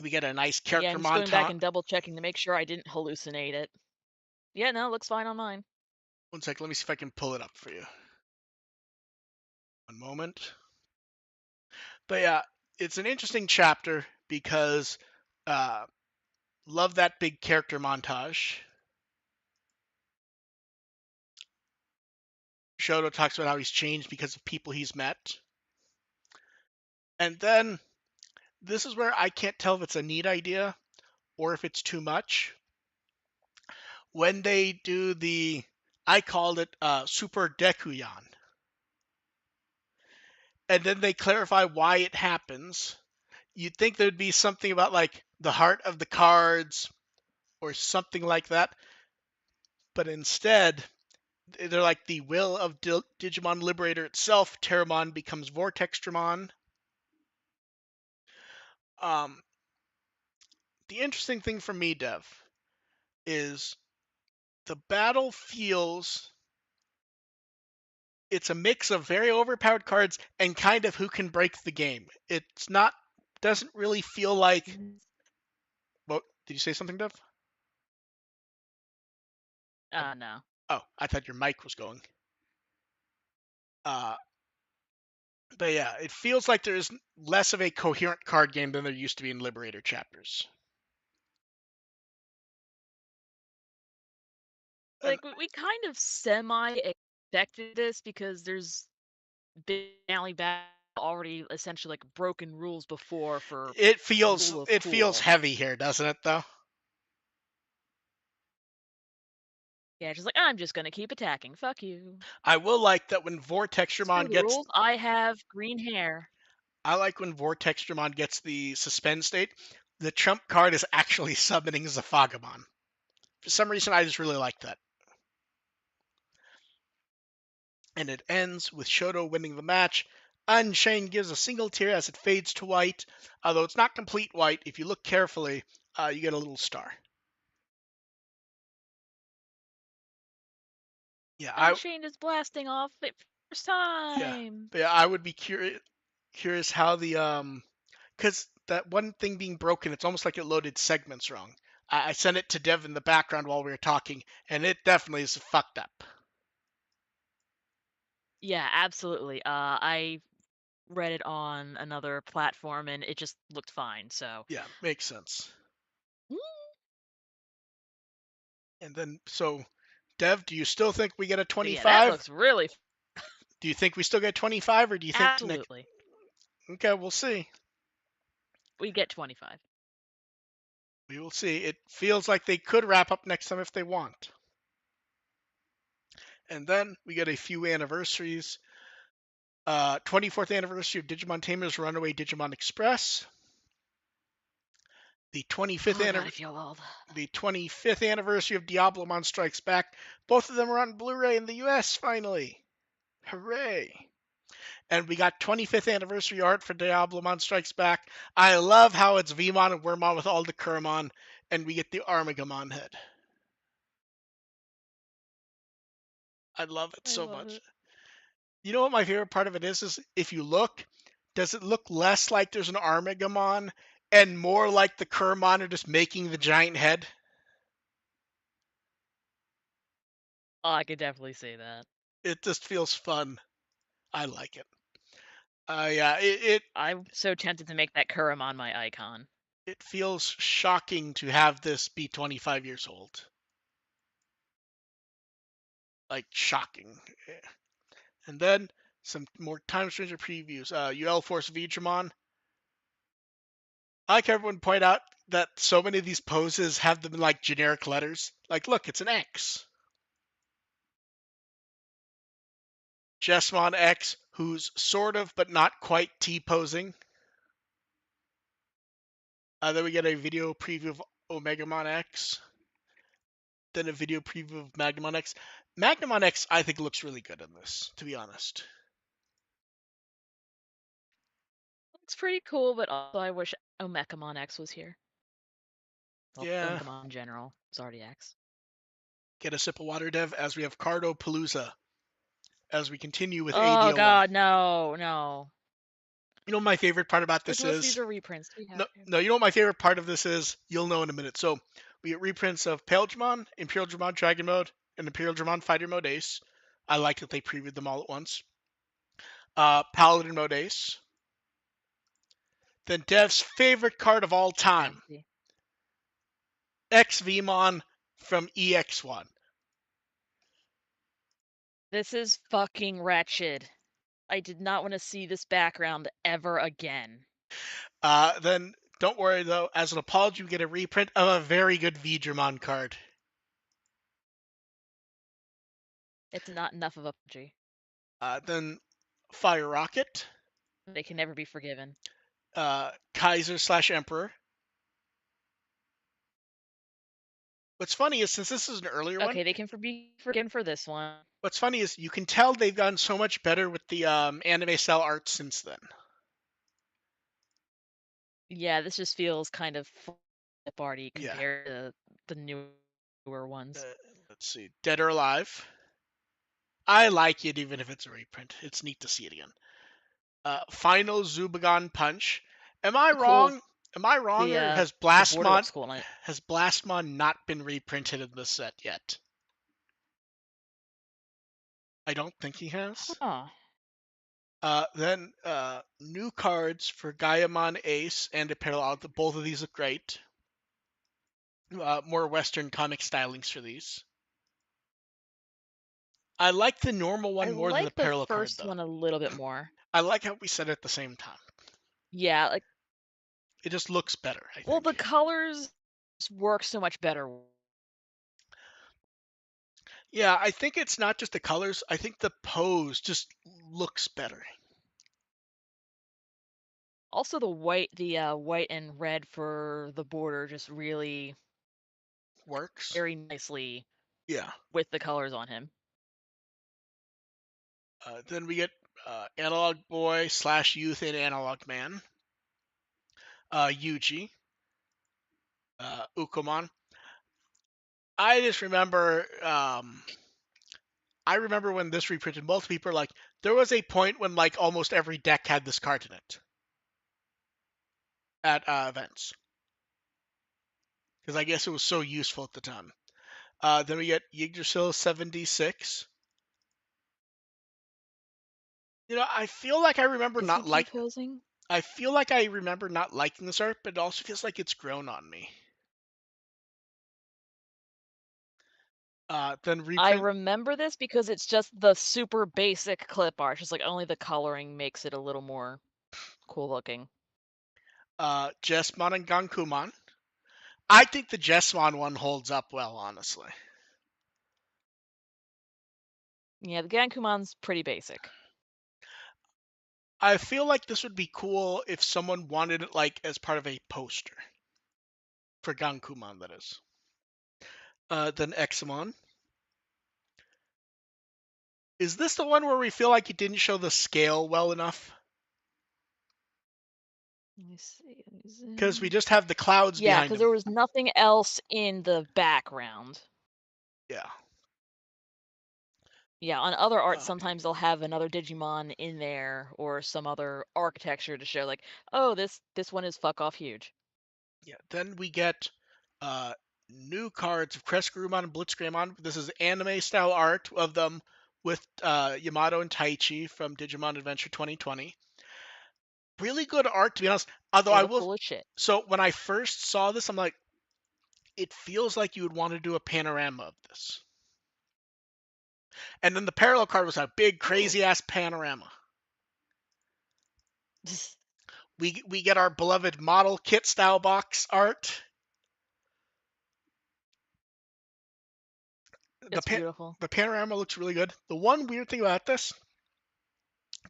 [SPEAKER 1] we get a nice
[SPEAKER 2] Yeah,
[SPEAKER 1] character
[SPEAKER 2] I'm just going back
[SPEAKER 1] montage.
[SPEAKER 2] and double checking to make sure I didn't hallucinate it. Yeah, no, it looks fine on mine.
[SPEAKER 1] One sec, let me see if I can pull it up for you. One moment. But yeah, it's an interesting chapter because uh, love that big character montage. Shoto talks about how he's changed because of people he's met. And then this is where I can't tell if it's a neat idea or if it's too much. When they do I called it Super Dekuyan. And then they clarify why it happens. You'd think there'd be something about like the heart of the cards or something like that. But instead, they're like the will of Digimon Liberator itself. Terramon becomes Vortextramon. Um, the interesting thing for me, Dev, is the battle feels it's a mix of very overpowered cards and kind of who can break the game. It's not doesn't really feel like.
[SPEAKER 2] Mhm.
[SPEAKER 1] Well, did you say something, Dev?
[SPEAKER 2] No.
[SPEAKER 1] Oh, I thought your mic was going. Uh, but yeah, it feels like there's less of a coherent card game than there used to be in Liberator chapters. And
[SPEAKER 2] Like, we kind of semi-expected this because there's been alley battle already essentially like broken rules before for rule of
[SPEAKER 1] it feels
[SPEAKER 2] cool.
[SPEAKER 1] heavy here, doesn't it? Though.
[SPEAKER 2] Yeah, just like, "I'm just gonna keep attacking, fuck you.
[SPEAKER 1] I will like that when
[SPEAKER 2] Screw
[SPEAKER 1] Vortextramon
[SPEAKER 2] the
[SPEAKER 1] gets
[SPEAKER 2] rules, I have green hair."
[SPEAKER 1] I like when Vortextramon gets the suspend state. The trump card is actually summoning Zafagamon. For some reason, I just really like that. And it ends with Shoto winning the match. Unchained gives a single tear as it fades to white. Although it's not complete white, if you look carefully, you get a little star. Yeah,
[SPEAKER 2] Unchained is blasting off it first
[SPEAKER 1] yeah,
[SPEAKER 2] time.
[SPEAKER 1] but yeah, I would be curious how the because that one thing being broken, it's almost like it loaded segments wrong. I sent it to Dev in the background while we were talking, and it definitely is fucked up.
[SPEAKER 2] Yeah, absolutely. I read it on another platform and it just looked fine. So,
[SPEAKER 1] Yeah, makes sense.
[SPEAKER 2] mm,
[SPEAKER 1] And then, so, Dev, do you still think we get a
[SPEAKER 2] yeah, that
[SPEAKER 1] 25?
[SPEAKER 2] looks really
[SPEAKER 1] Do you think we still get 25, or do you think next?
[SPEAKER 2] absolutely.
[SPEAKER 1] Okay, we'll see.
[SPEAKER 2] We get 25.
[SPEAKER 1] We will see. It feels like they could wrap up next time if they want. And then we get a few anniversaries. 24th anniversary of Digimon Tamer's Runaway Digimon Express. The 25th
[SPEAKER 2] Oh god, I
[SPEAKER 1] anniversary.
[SPEAKER 2] feel old.
[SPEAKER 1] The 25th anniversary of Diablomon Strikes Back. Both of them are on Blu-ray in the US finally. Hooray! And we got 25th anniversary art for Diablomon Strikes Back. I love how it's Vmon and Wormmon with all the Kurmon, and we get the Armagamon head. I love it
[SPEAKER 2] I
[SPEAKER 1] so
[SPEAKER 2] love
[SPEAKER 1] much.
[SPEAKER 2] it.
[SPEAKER 1] You know what my favorite part of it is? Is if you look, does it look less like there's an Armagamon and more like the Kurmon are just making the giant head?
[SPEAKER 2] Oh, I could definitely say that.
[SPEAKER 1] It just feels fun. I like it. Yeah,
[SPEAKER 2] I'm so tempted to make that Kuramon my icon.
[SPEAKER 1] it feels shocking to have this be 25 years old. Like shocking. And then some more Time Stranger previews. UL Force Vidramon. I like everyone point out that so many of these poses have them in like generic letters. Like, look, it's an X. Jessmon X, who's sort of but not quite T posing. Then we get a video preview of Omegamon X. Then a video preview of Magnamon X. Magnamon X, I think, looks really good in this, to be honest.
[SPEAKER 2] It's pretty cool, but also I wish Omekamon X was here. Well,
[SPEAKER 1] Yeah.
[SPEAKER 2] Omekamon in general is already X.
[SPEAKER 1] Get a sip of water, Dev, as we have Cardo Palooza. As we continue with
[SPEAKER 2] Oh
[SPEAKER 1] AD01.
[SPEAKER 2] god, no, no.
[SPEAKER 1] You know what my favorite part about
[SPEAKER 2] Like
[SPEAKER 1] this
[SPEAKER 2] most of these
[SPEAKER 1] is?
[SPEAKER 2] are reprints. We have
[SPEAKER 1] No,
[SPEAKER 2] to.
[SPEAKER 1] no, you know what my favorite part of this is? You'll know in a minute. So we get reprints of Paledramon, Imperial Dramon Dragon Mode, and Imperial Dramon Fighter Mode Ace. I like that they previewed them all at once. Paladin Mode Ace. Then Dev's favorite card of all time,
[SPEAKER 2] Fancy.
[SPEAKER 1] XVmon from EX1.
[SPEAKER 2] This is fucking wretched. I did not want to see this background ever again.
[SPEAKER 1] Then don't worry though, as an apology, we get a reprint of a very good Vidramon card.
[SPEAKER 2] It's not enough of a PG.
[SPEAKER 1] Then Fire Rocket,
[SPEAKER 2] They can never be forgiven.
[SPEAKER 1] Kaiser slash Emperor. What's funny is since this is an earlier one,
[SPEAKER 2] Okay, they can be forgiven for this one.
[SPEAKER 1] what's funny is you can tell they've gotten so much better with the anime style art since then.
[SPEAKER 2] Yeah, this just feels kind of party
[SPEAKER 1] Yeah.
[SPEAKER 2] compared to the newer
[SPEAKER 1] Uh,
[SPEAKER 2] ones.
[SPEAKER 1] let's see. Dead or Alive. I like it even if it's a reprint. It's neat to see it again. Final Zubagon Punch. Am I
[SPEAKER 2] Cool.
[SPEAKER 1] wrong? Am I wrong, or
[SPEAKER 2] The border looks cool. And
[SPEAKER 1] Has Blastmon not been reprinted in this set yet? I don't think he has.
[SPEAKER 2] huh.
[SPEAKER 1] Then new cards for Gaiamon Ace and Apparel. Both of these look great. More Western comic stylings for these. I like the normal
[SPEAKER 2] I
[SPEAKER 1] one more than the
[SPEAKER 2] like the
[SPEAKER 1] parallel card,
[SPEAKER 2] first
[SPEAKER 1] though.
[SPEAKER 2] one a little bit more.
[SPEAKER 1] I like how we said it at the same time.
[SPEAKER 2] Yeah, like,
[SPEAKER 1] It just looks better, I
[SPEAKER 2] well, the
[SPEAKER 1] think.
[SPEAKER 2] colors work so much better.
[SPEAKER 1] Yeah, I think it's not just the colors. I think the pose just looks better.
[SPEAKER 2] Also, the white and red for the border just really
[SPEAKER 1] Works.
[SPEAKER 2] very nicely
[SPEAKER 1] Yeah.
[SPEAKER 2] with the colors on him.
[SPEAKER 1] Then we get Analog Boy slash Youth and Analog Man, Yuji, Ukomon. I just remember, I remember when this reprinted, most people are like, there was a point when like almost every deck had this card in it at events because I guess it was so useful at the time. Then we get Yggdrasil 76. I feel like I remember
[SPEAKER 2] Is he
[SPEAKER 1] not
[SPEAKER 2] key
[SPEAKER 1] like.
[SPEAKER 2] posing?
[SPEAKER 1] I feel like I remember not liking this art, but it also feels like it's grown on me. Then
[SPEAKER 2] I
[SPEAKER 1] reprint
[SPEAKER 2] remember this because it's just the super basic clip art, just like only the coloring makes it a little more cool looking.
[SPEAKER 1] Jesmon and Gankumon. I think the Jesmon one holds up well, honestly.
[SPEAKER 2] Yeah, the Gankumon's pretty basic.
[SPEAKER 1] I feel like this would be cool if someone wanted it like as part of a poster for Gankumon, that is. Then Examon. Is this the one where we feel like it didn't show the scale well enough?
[SPEAKER 2] Let me see. Let me
[SPEAKER 1] Because we
[SPEAKER 2] zoom.
[SPEAKER 1] just have the clouds
[SPEAKER 2] Yeah,
[SPEAKER 1] behind
[SPEAKER 2] because
[SPEAKER 1] him.
[SPEAKER 2] there was nothing else in the background.
[SPEAKER 1] Yeah.
[SPEAKER 2] Yeah, on other art,
[SPEAKER 1] Uh,
[SPEAKER 2] sometimes they'll have another Digimon in there or some other architecture to show, like, oh, this one is fuck off huge.
[SPEAKER 1] yeah. Then we get uh, new cards of Crestgrumon and Blitzgreymon. This is anime style art of them with Yamato and Taichi from Digimon Adventure 2020. Really good art, to be honest. Although
[SPEAKER 2] They
[SPEAKER 1] I
[SPEAKER 2] look
[SPEAKER 1] will.
[SPEAKER 2] cool as shit.
[SPEAKER 1] So when I first saw this, I'm like, it feels like you would want to do a panorama of this. And then the parallel card was a big,
[SPEAKER 2] Ooh.
[SPEAKER 1] crazy ass panorama. We get our beloved model kit style box art. The
[SPEAKER 2] It's beautiful.
[SPEAKER 1] the panorama looks really good. The one weird thing about this,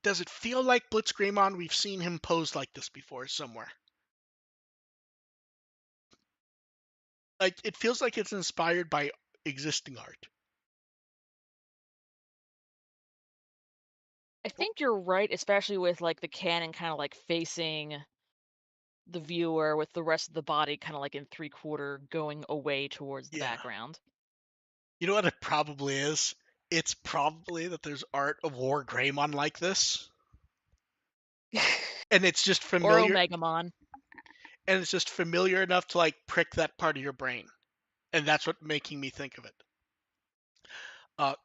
[SPEAKER 1] does it feel like Blitzgreymon? We've seen him pose like this before somewhere. Like it feels like it's inspired by existing art.
[SPEAKER 2] I
[SPEAKER 1] Oh,
[SPEAKER 2] think you're right, especially with like the cannon kind of like facing the viewer with the rest of the body kind of like in three-quarter going away towards the
[SPEAKER 1] yeah.
[SPEAKER 2] background.
[SPEAKER 1] You know what it probably is? It's probably that there's art of War Greymon like this, and it's just
[SPEAKER 2] Or
[SPEAKER 1] familiar,
[SPEAKER 2] Omegamon.
[SPEAKER 1] and it's just familiar enough to like prick that part of your brain, and that's what making me think of it.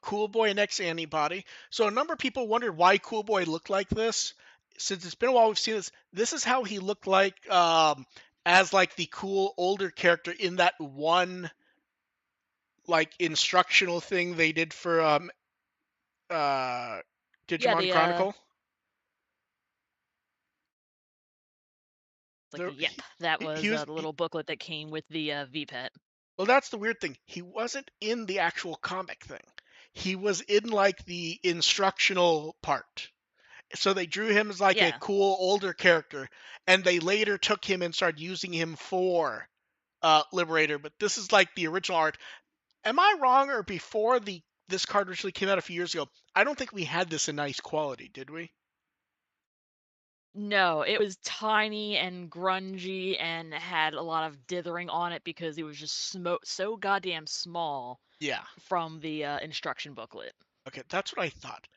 [SPEAKER 1] Cool Boy next antibody. So a number of people wondered why Cool Boy looked like this. Since it's been a while, we've seen this. This is how he looked like as like the cool older character in that one like instructional thing they did for uh,
[SPEAKER 2] Yeah,
[SPEAKER 1] Digimon
[SPEAKER 2] the
[SPEAKER 1] Chronicle.
[SPEAKER 2] it's like
[SPEAKER 1] There,
[SPEAKER 2] yep, that
[SPEAKER 1] he
[SPEAKER 2] was
[SPEAKER 1] was
[SPEAKER 2] the little booklet that came with the V-Pet.
[SPEAKER 1] well. That's the weird thing. He wasn't in the actual comic thing. He was in like the instructional part. So they drew him as like a
[SPEAKER 2] Yeah.
[SPEAKER 1] cool older character, and they later took him and started using him for Liberator. But this is like the original art. Am I wrong, or before the this card originally came out a few years ago? I don't think we had this in nice quality, did we?
[SPEAKER 2] No, it was tiny and grungy and had a lot of dithering on it because it was just so goddamn small
[SPEAKER 1] Yeah.
[SPEAKER 2] from the instruction booklet.
[SPEAKER 1] Okay, that's what I thought.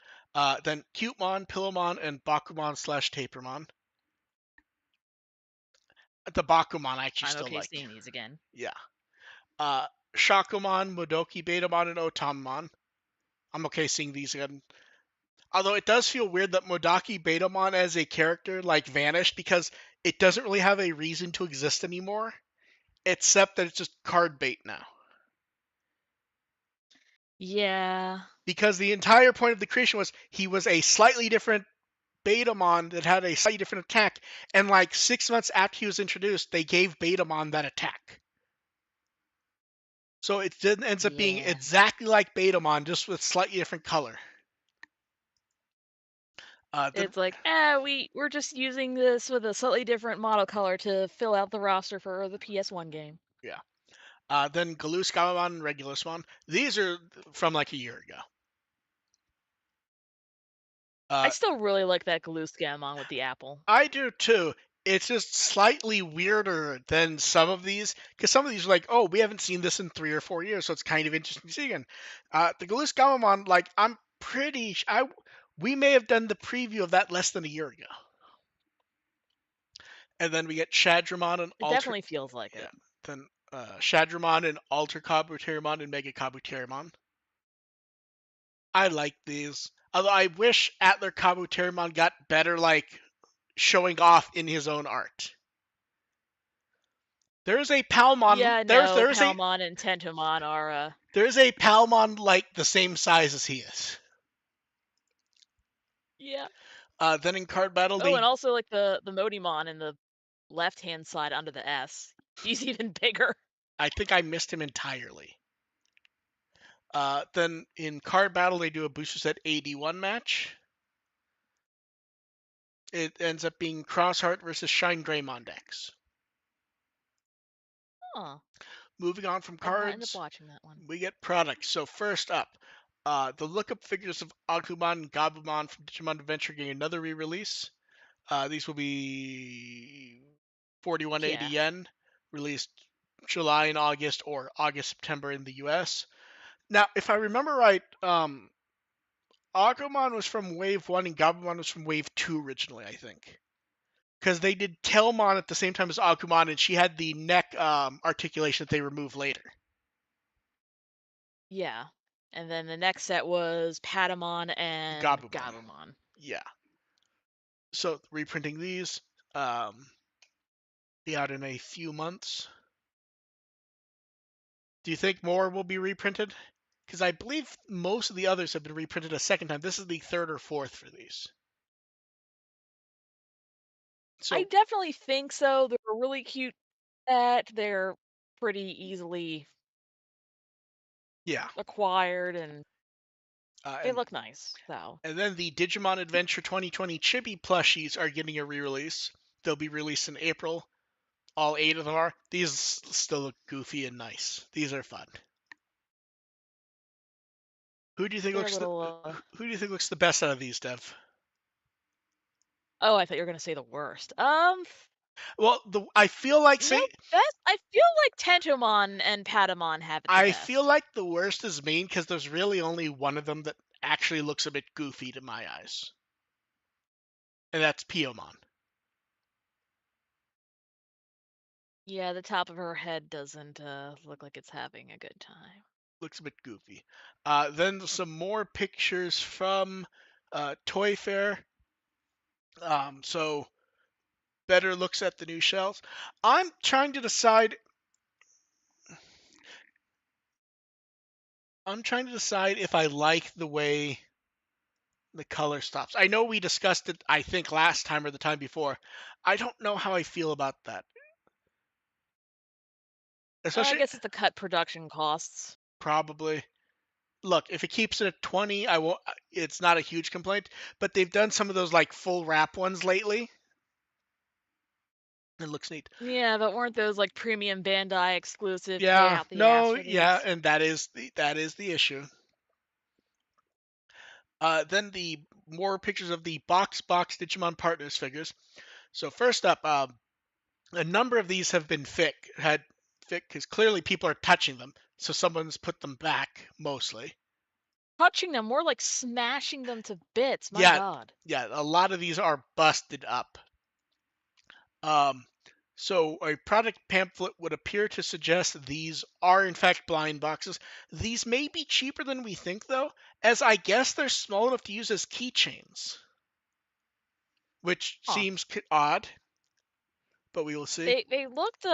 [SPEAKER 1] Then Cutemon, Pillowmon, and Bakumon slash Tapermon. The Bakumon I actually
[SPEAKER 2] I'm
[SPEAKER 1] still
[SPEAKER 2] okay
[SPEAKER 1] like.
[SPEAKER 2] seeing these again.
[SPEAKER 1] Yeah. Uh, Shakumon, Modoki, Betamon, and Otamon. I'm okay seeing these again. Although it does feel weird that Modaki Betamon as a character like vanished because it doesn't really have a reason to exist anymore, except that it's just card bait now.
[SPEAKER 2] Yeah.
[SPEAKER 1] Because the entire point of the creation was he was a slightly different Betamon that had a slightly different attack, and like 6 months after he was introduced, they gave Betamon that attack. So it then ends up being
[SPEAKER 2] Yeah.
[SPEAKER 1] exactly like Betamon, just with slightly different color. Then
[SPEAKER 2] It's like, we're just using this with a slightly different model color to fill out the roster for the PS1 game.
[SPEAKER 1] yeah. Then Galuskamon and Regulusmon. These are from like a year ago.
[SPEAKER 2] I
[SPEAKER 1] Uh,
[SPEAKER 2] still really like that glue scam with the apple.
[SPEAKER 1] I do too. It's just slightly weirder than some of these, because some of these are like, oh, we haven't seen this in 3 or 4 years, so it's kind of interesting to see again. The Galuskamon, like, I'm pretty, we may have done the preview of that less than a year ago. And then we get Shadramon and
[SPEAKER 2] It definitely feels like
[SPEAKER 1] yeah,
[SPEAKER 2] it.
[SPEAKER 1] then Shadramon and Alter Kabuterimon and Mega Kabuterimon. I like these. Although I wish Atler Kabuterimon got better, like showing off in his own art. There's a Palmon.
[SPEAKER 2] Yeah, no, Palmon and Tentomon are,
[SPEAKER 1] There's a Palmon like the same size as he is.
[SPEAKER 2] yeah.
[SPEAKER 1] Then in card battle,
[SPEAKER 2] Oh, and also, like, the Modimon in the left-hand side under the S. He's even bigger.
[SPEAKER 1] I think I missed him entirely. Then in card battle, they do a booster set 81 match. It ends up being Crossheart versus Shine Greymon decks.
[SPEAKER 2] Huh.
[SPEAKER 1] Moving on from
[SPEAKER 2] I did not end up
[SPEAKER 1] cards,
[SPEAKER 2] watching that one.
[SPEAKER 1] we get products. So first up, the lookup figures of Agumon and Gabumon from Digimon Adventure getting another re-release. These will be 4180
[SPEAKER 2] Yeah.
[SPEAKER 1] yen, released July and August, or August September in the U.S. Now, if I remember right, Agumon was from Wave One and Gabumon was from Wave Two originally, I think. Because they did Telmon at the same time as Agumon, and she had the neck articulation that they removed later.
[SPEAKER 2] Yeah. And then the next set was Patamon and
[SPEAKER 1] Gabumon.
[SPEAKER 2] Gabumon.
[SPEAKER 1] Yeah. So reprinting these, um, be out in a few months. Do you think more will be reprinted? Because I believe most of the others have been reprinted a second time. This is the third or fourth for these.
[SPEAKER 2] I
[SPEAKER 1] So
[SPEAKER 2] definitely think so. They're a really cute set. They're pretty easily
[SPEAKER 1] yeah,
[SPEAKER 2] acquired, and
[SPEAKER 1] uh,
[SPEAKER 2] they
[SPEAKER 1] and
[SPEAKER 2] look nice, so.
[SPEAKER 1] and then the Digimon Adventure 2020 Chibi plushies are getting a re-release. They'll be released in April. All 8 of them are. These still look goofy and nice. These are fun. Who do you think
[SPEAKER 2] They're a
[SPEAKER 1] looks the
[SPEAKER 2] little,
[SPEAKER 1] Who do you think looks the best out of these, Dev?
[SPEAKER 2] oh, I thought you were gonna say the worst.
[SPEAKER 1] Well, I feel like
[SPEAKER 2] You know,
[SPEAKER 1] say
[SPEAKER 2] I feel like Tentomon and Patamon have it the
[SPEAKER 1] I feel
[SPEAKER 2] best.
[SPEAKER 1] like the worst is Main because there's really only one of them that actually looks a bit goofy to my eyes, and that's Piomon.
[SPEAKER 2] Yeah, the top of her head doesn't, look like it's having a good time.
[SPEAKER 1] Looks a bit goofy. Then some more pictures from Toy Fair. So better looks at the new shells. I'm trying to decide. I'm trying to decide if I like the way the color stops. I know we discussed it, I think, last time or the time before. I don't know how I feel about that.
[SPEAKER 2] I
[SPEAKER 1] Especially,
[SPEAKER 2] guess it's the cut production costs.
[SPEAKER 1] probably. Look, if it keeps it at 20, I won't. It's not a huge complaint. But they've done some of those like full wrap ones lately. It looks neat.
[SPEAKER 2] Yeah, but weren't those, like, premium Bandai exclusive pay
[SPEAKER 1] Yeah,
[SPEAKER 2] out the ass
[SPEAKER 1] no,
[SPEAKER 2] for
[SPEAKER 1] yeah,
[SPEAKER 2] these?
[SPEAKER 1] and that is the issue. Then the more pictures of the box Digimon Partners figures. So first up, a number of these have been had fit because clearly people are touching them, so someone's put them back mostly.
[SPEAKER 2] Touching them, more like smashing them to bits, my
[SPEAKER 1] Yeah,
[SPEAKER 2] god.
[SPEAKER 1] yeah, a lot of these are busted up. Um, so a product pamphlet would appear to suggest these are in fact blind boxes. These may be cheaper than we think though, as I guess they're small enough to use as keychains, which
[SPEAKER 2] Huh.
[SPEAKER 1] seems odd, but we will see.
[SPEAKER 2] They looked,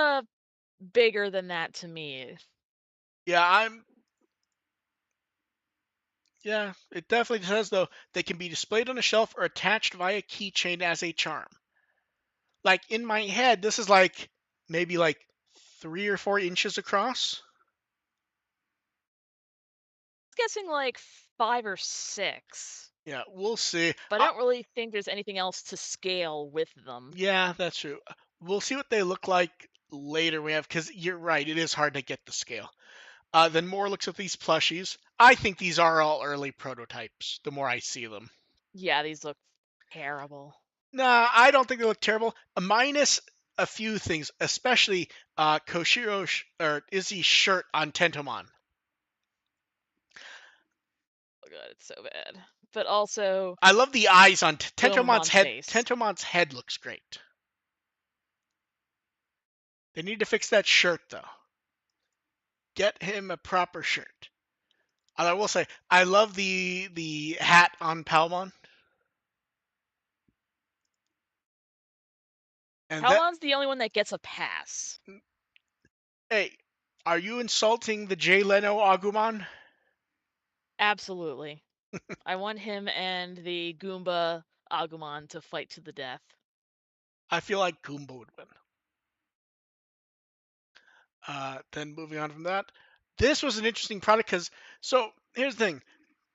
[SPEAKER 2] bigger than that to me.
[SPEAKER 1] Yeah, yeah, it definitely says though they can be displayed on a shelf or attached via keychain as a charm. Like in my head, this is like maybe like 3 or 4 inches across.
[SPEAKER 2] guessing like 5 or 6,
[SPEAKER 1] Yeah, we'll see.
[SPEAKER 2] but I don't really think there's anything else to scale with them.
[SPEAKER 1] Yeah, that's true. We'll see what they look like later. We have because you're right. It is hard to get the scale. Then more looks at these plushies. I think these are all early prototypes. The more I see them.
[SPEAKER 2] Yeah, these look terrible.
[SPEAKER 1] Nah, I don't think they look terrible. Minus a few things, especially Koshiro or Izzy's shirt on Tentomon.
[SPEAKER 2] Oh god, it's so bad. But also
[SPEAKER 1] I love the eyes on Tentomon's
[SPEAKER 2] Littlemon's
[SPEAKER 1] head.
[SPEAKER 2] face.
[SPEAKER 1] Tentomon's head looks great. They need to fix that shirt though. Get him a proper shirt. And I will say, I love the hat on Palmon. And that,
[SPEAKER 2] Palmon's the only one that gets a pass.
[SPEAKER 1] hey, are you insulting the Jay Leno Agumon?
[SPEAKER 2] Absolutely. I want him and the Goomba Agumon to fight to the death.
[SPEAKER 1] I feel like Goomba would win. Then moving on from that, this was an interesting product because so here's the thing,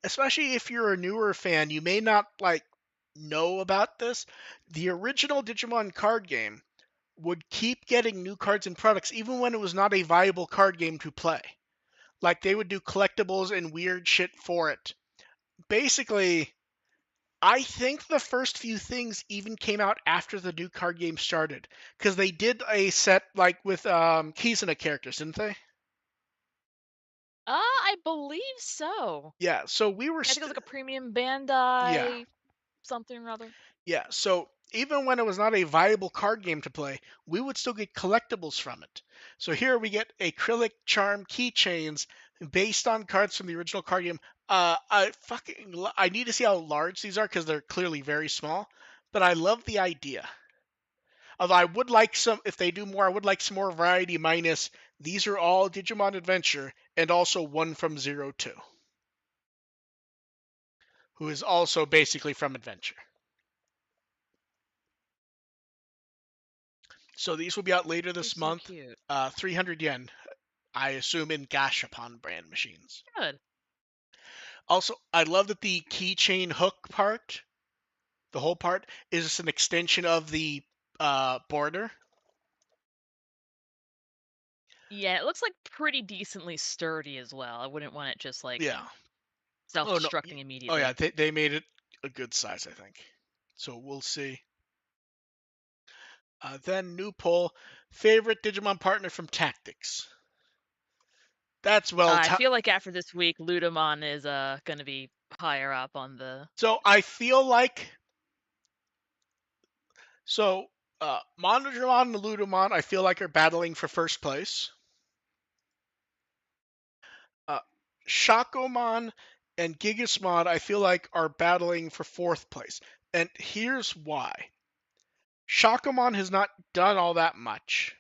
[SPEAKER 1] especially if you're a newer fan, you may not like know about this. The original Digimon card game would keep getting new cards and products even when it was not a viable card game to play. Like they would do collectibles and weird shit for it. Basically, I think the first few things even came out after the new card game started because they did a set like with Kizuna characters, didn't they?
[SPEAKER 2] I believe so.
[SPEAKER 1] Yeah, so we were
[SPEAKER 2] I think it was like a premium
[SPEAKER 1] yeah,
[SPEAKER 2] Bandai something or other.
[SPEAKER 1] yeah. So even when it was not a viable card game to play, we would still get collectibles from it. So here we get acrylic charm keychains based on cards from the original card game. I need to see how large these are because they're clearly very small, but I love the idea. Although I would like some, if they do more, I would like some more variety. Minus these are all Digimon Adventure and also one from Zero Two, who is also basically from Adventure. So these will be out later
[SPEAKER 2] They're
[SPEAKER 1] this
[SPEAKER 2] so
[SPEAKER 1] month.
[SPEAKER 2] cute.
[SPEAKER 1] 300 yen, I assume, in Gashapon brand machines.
[SPEAKER 2] Good.
[SPEAKER 1] Also, I love that the keychain hook part, the whole part, is just an extension of the border.
[SPEAKER 2] Yeah, it looks like pretty decently sturdy as well. I wouldn't want it just like
[SPEAKER 1] Yeah. Oh no.
[SPEAKER 2] self-destructing
[SPEAKER 1] Oh yeah.
[SPEAKER 2] immediately.
[SPEAKER 1] They made it a good size, I think. So we'll see. Then new poll: favorite Digimon partner from Tactics. That's well.
[SPEAKER 2] I feel like after this week, Ludamon is gonna be higher up on the.
[SPEAKER 1] So I feel like so Monodramon and Ludamon, I feel like are battling for first place. Uh, Shakomon and Gigasmon, I feel like are battling for fourth place, and here's why: Shakomon has not done all that much.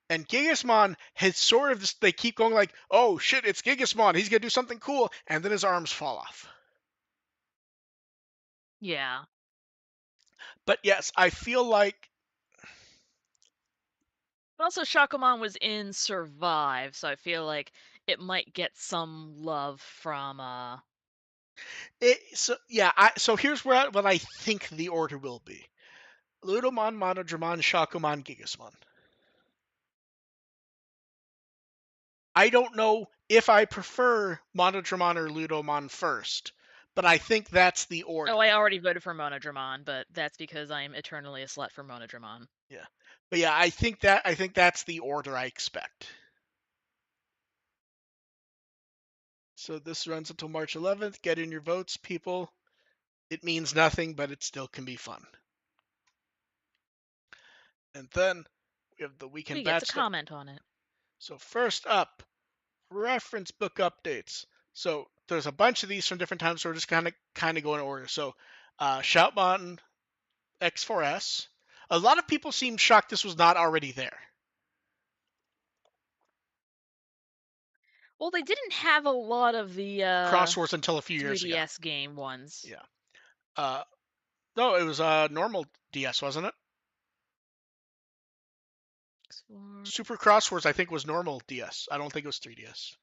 [SPEAKER 1] And Gigasmon has sort of just, they keep going like, oh shit, it's Gigasmon, he's gonna do something cool, and then his arms fall off.
[SPEAKER 2] Yeah.
[SPEAKER 1] But yes, I feel like
[SPEAKER 2] But also, Shakomon was in Survive, so I feel like it might get some love from
[SPEAKER 1] it. So yeah, so here's what I think the order will be: Ludomon, Monodramon, Shakomon, Gigasmon. I don't know if I prefer Monodramon or Ludomon first, but I think that's the
[SPEAKER 2] Oh,
[SPEAKER 1] order.
[SPEAKER 2] I already voted for Monodramon, but that's because I'm eternally a slut for Monodramon.
[SPEAKER 1] Yeah, but yeah, I think that's the order I expect. So this runs until March 11th. Get in your votes, people. It means nothing, but it still can be fun. And then we have the weekend
[SPEAKER 2] We get to
[SPEAKER 1] batch stuff.
[SPEAKER 2] comment on it.
[SPEAKER 1] So first up, reference book updates. So there's a bunch of these from different times, so we're just kind of going in order. So Shoutmon X4S. A lot of people seem shocked this was not already there.
[SPEAKER 2] Well, they didn't have a lot of the
[SPEAKER 1] Crosswords until a few years ago.
[SPEAKER 2] 3DS game ones.
[SPEAKER 1] Yeah. Uh, no, it was normal DS, wasn't it? Super Crosswords, I think, was normal DS. I don't think it was 3DS.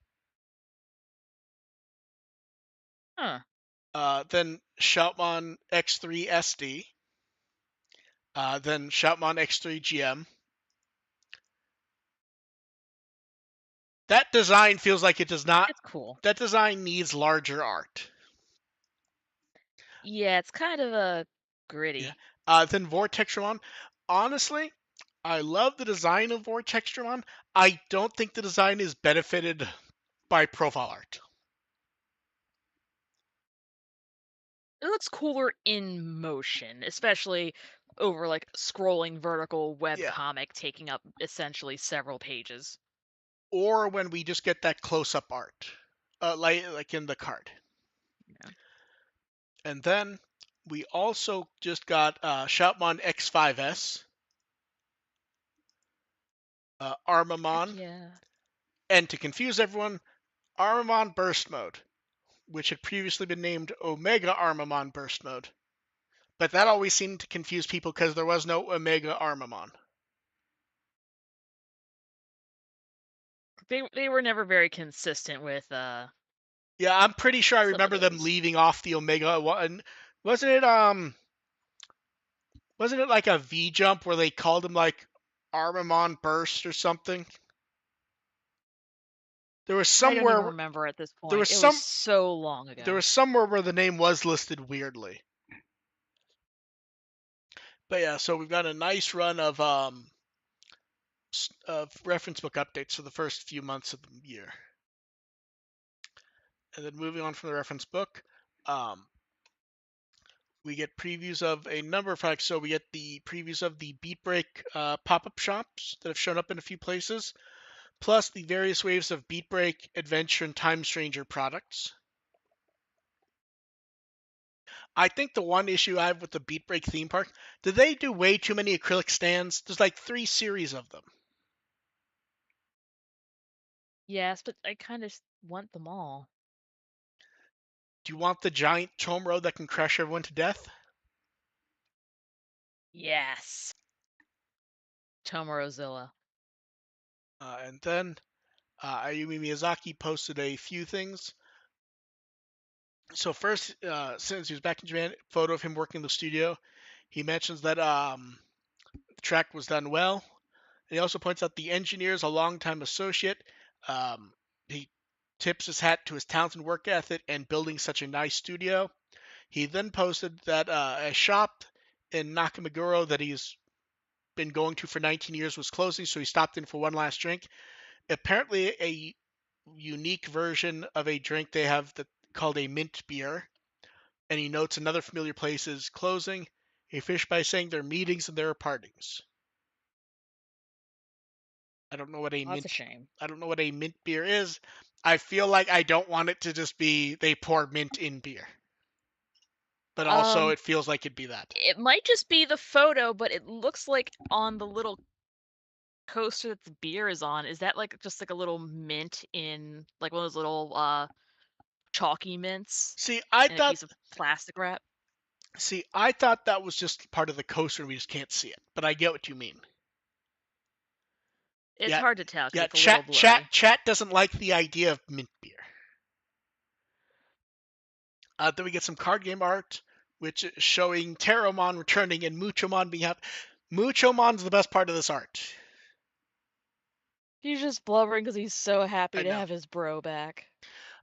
[SPEAKER 2] Huh.
[SPEAKER 1] Then Shoutmon X3 SD, then Shoutmon X3 GM. That design feels like it does not.
[SPEAKER 2] It's cool.
[SPEAKER 1] That design needs larger art.
[SPEAKER 2] Yeah, it's kind of a
[SPEAKER 1] Yeah.
[SPEAKER 2] gritty.
[SPEAKER 1] Then Vortextramon. Honestly, I love the design of Vortextramon. I don't think the design is benefited by profile art.
[SPEAKER 2] It looks cooler in motion, especially over like scrolling vertical web
[SPEAKER 1] Yeah.
[SPEAKER 2] comic taking up essentially several pages.
[SPEAKER 1] Or when we just get that close-up art, like in the card.
[SPEAKER 2] Yeah.
[SPEAKER 1] And then we also just got Shoutmon X5S,
[SPEAKER 2] Heck
[SPEAKER 1] Armamon,
[SPEAKER 2] yeah.
[SPEAKER 1] and to confuse everyone, Armamon Burst Mode, which had previously been named Omega Armamon Burst Mode. But that always seemed to confuse people because there was no Omega Armamon.
[SPEAKER 2] They were never very consistent with
[SPEAKER 1] Yeah, I'm pretty sure I
[SPEAKER 2] some of
[SPEAKER 1] remember them
[SPEAKER 2] those.
[SPEAKER 1] leaving off the Omega one. Wasn't it wasn't it like a V jump where they called him like Armamon Burst or something? There was
[SPEAKER 2] I don't even
[SPEAKER 1] somewhere
[SPEAKER 2] remember at this
[SPEAKER 1] there
[SPEAKER 2] point.
[SPEAKER 1] was
[SPEAKER 2] It was
[SPEAKER 1] some
[SPEAKER 2] so long
[SPEAKER 1] there
[SPEAKER 2] ago.
[SPEAKER 1] was somewhere where the name was listed weirdly. But yeah, so we've got a nice run of reference book updates for the first few months of the year. And then moving on from the reference book, um, we get previews of a number of products. So we get the previews of the Beatbreak pop-up shops that have shown up in a few places, plus the various waves of Beatbreak, Adventure, and Time Stranger products. I think the one issue I have with the Beatbreak theme park, did they do way too many acrylic stands? There's like 3 series of them.
[SPEAKER 2] Yes, but I kind of want them all.
[SPEAKER 1] Do you want the giant Chomro that can crush everyone to death?
[SPEAKER 2] Yes. Tomorrowzilla.
[SPEAKER 1] And then Ayumi Miyazaki posted a few things. So first, since he was back in Japan, photo of him working in the studio. He mentions that the track was done well. And he also points out the engineer is a longtime associate. He tips his hat to his talent and work ethic and building such a nice studio. He then posted that a shop in Nakameguro that he's been going to for 19 years was closing, so he stopped in for one last drink. Apparently, a unique version of a drink they have that called a mint beer. And he notes another familiar place is closing. He finished by saying there are meetings and there are partings. I don't know what a
[SPEAKER 2] Oh, that's a
[SPEAKER 1] mint
[SPEAKER 2] shame.
[SPEAKER 1] I don't know what a mint beer is. I feel like I don't want it to just be they pour mint in beer. But also
[SPEAKER 2] Um,
[SPEAKER 1] it feels like it'd be that.
[SPEAKER 2] it might just be the photo, but it looks like on the little coaster that the beer is on, is that like just like a little mint in like one of those little chalky mints
[SPEAKER 1] See, I
[SPEAKER 2] in a
[SPEAKER 1] thought
[SPEAKER 2] piece of plastic wrap?
[SPEAKER 1] I thought that was just part of the coaster and we just can't see it. But I get what you mean.
[SPEAKER 2] It's
[SPEAKER 1] Yeah,
[SPEAKER 2] hard to tell because
[SPEAKER 1] yeah,
[SPEAKER 2] it's a little
[SPEAKER 1] chat
[SPEAKER 2] blurry.
[SPEAKER 1] doesn't like the idea of mint beer. Then we get some card game art, which is showing Terramon returning and Muchomon being happy. Muchomon's the best part of this art.
[SPEAKER 2] He's just blubbering because he's so
[SPEAKER 1] I
[SPEAKER 2] happy to
[SPEAKER 1] know.
[SPEAKER 2] have his bro back.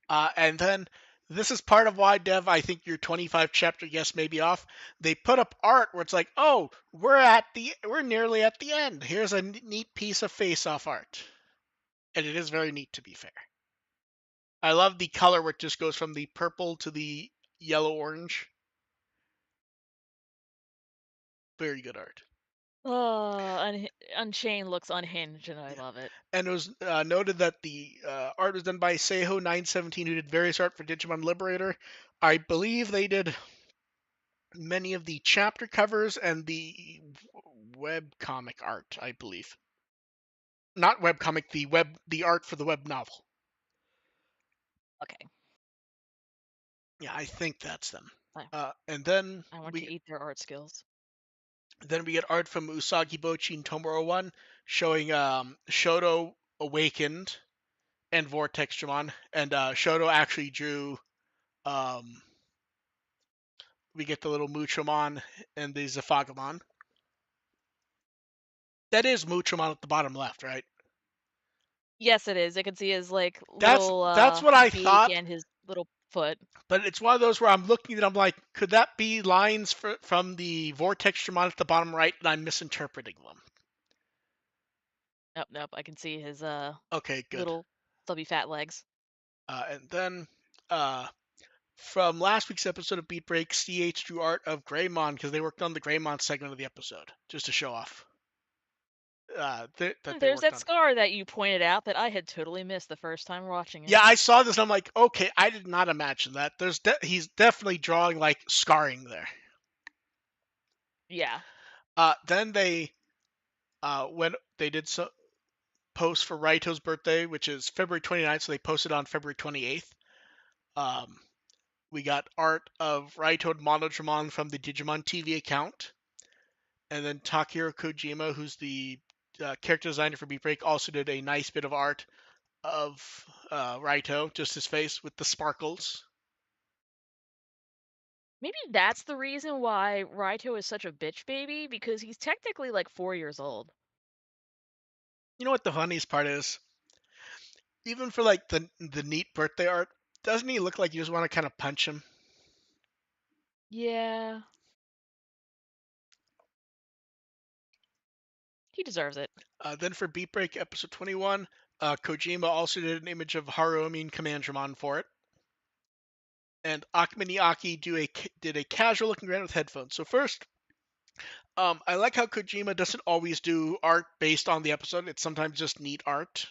[SPEAKER 1] And then this is part of why, Dev, I think your 25 chapter guess may be off. They put up art where it's like, oh, we're nearly at the end. Here's a neat piece of face-off art, and it is very neat to be fair. I love the color where it just goes from the purple to the yellow orange. Very good art.
[SPEAKER 2] Oh, Unchained looks unhinged, and I
[SPEAKER 1] Yeah.
[SPEAKER 2] love it.
[SPEAKER 1] And it was noted that the art was done by Seiho 917, who did various art for Digimon Liberator. I believe they did many of the chapter covers and the web comic art. I believe not web comic, the art for the web novel.
[SPEAKER 2] Okay,
[SPEAKER 1] Yeah, I think that's them.
[SPEAKER 2] I,
[SPEAKER 1] And then
[SPEAKER 2] I want to
[SPEAKER 1] we
[SPEAKER 2] eat their art skills.
[SPEAKER 1] get art from Usagi Bochi and Tomoro One showing Shoto awakened and Vortextramon, and Shoto actually drew Um, we get the little Muchomon and the Zafagamon. That is Muchomon at the bottom left, right?
[SPEAKER 2] Yes, it is. I can see his like
[SPEAKER 1] That's
[SPEAKER 2] little
[SPEAKER 1] that's what I
[SPEAKER 2] beak
[SPEAKER 1] thought,
[SPEAKER 2] and his little foot.
[SPEAKER 1] but it's one of those where I'm looking and I'm like, could that be lines from the Vortextramon at the bottom right, and I'm misinterpreting them?
[SPEAKER 2] Nope, nope. I can see his
[SPEAKER 1] Okay, good.
[SPEAKER 2] little stubby fat legs.
[SPEAKER 1] And then uh, from last week's episode of Beatbreak, CH drew art of Greymon because they worked on the Greymon segment of the episode, just to show off that they
[SPEAKER 2] There's
[SPEAKER 1] worked
[SPEAKER 2] that
[SPEAKER 1] on.
[SPEAKER 2] scar that you pointed out that I had totally missed the first time watching it.
[SPEAKER 1] Yeah, I saw this and I'm like, okay, I did not imagine that. He's definitely drawing like scarring there.
[SPEAKER 2] Yeah.
[SPEAKER 1] Then they when they did so post for Raito's birthday, which is February 29th, so they posted on February 28th. Um, we got art of Raito and Monodramon from the Digimon TV account. And then Takahiro Kojima, who's the character designer for Beat Break, also did a nice bit of art of Raito, just his face with the sparkles.
[SPEAKER 2] Maybe that's the reason why Raito is such a bitch baby, because he's technically like 4 years old.
[SPEAKER 1] You know what the funniest part is? Even for like the neat birthday art, doesn't he look like you just want to kind of punch him?
[SPEAKER 2] Yeah. He deserves it.
[SPEAKER 1] Then for Beat Break episode 21, Kojima also did an image of Haruomi and Commandramon for it. And Akmini Aki did a casual looking grant with headphones. So first, I like how Kojima doesn't always do art based on the episode. It's sometimes just neat art.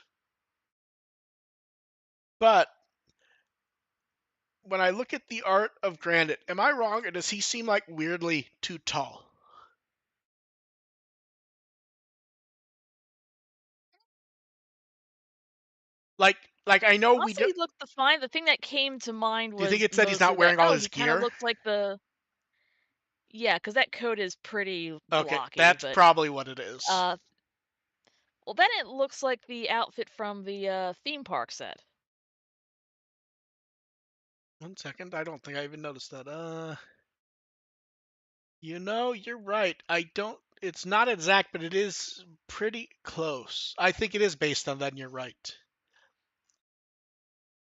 [SPEAKER 1] But when I look at the art of Granite, am I wrong, or does he seem like weirdly too tall? Like, like I know we
[SPEAKER 2] Honestly,
[SPEAKER 1] do.
[SPEAKER 2] he looked the fine. The thing that came to mind
[SPEAKER 1] Do you think
[SPEAKER 2] was
[SPEAKER 1] it's that he's
[SPEAKER 2] mostly
[SPEAKER 1] not
[SPEAKER 2] that,
[SPEAKER 1] wearing all
[SPEAKER 2] oh,
[SPEAKER 1] his
[SPEAKER 2] he kind of
[SPEAKER 1] gear?
[SPEAKER 2] looks like the. Yeah, because that coat is pretty
[SPEAKER 1] Okay,
[SPEAKER 2] blocky,
[SPEAKER 1] that's
[SPEAKER 2] but
[SPEAKER 1] probably what it is.
[SPEAKER 2] uh, well, then it looks like the outfit from the theme park set.
[SPEAKER 1] 1 second, I don't think I even noticed that. You're right. I don't. It's not exact, but it is pretty close. I think it is based on that, and you're right.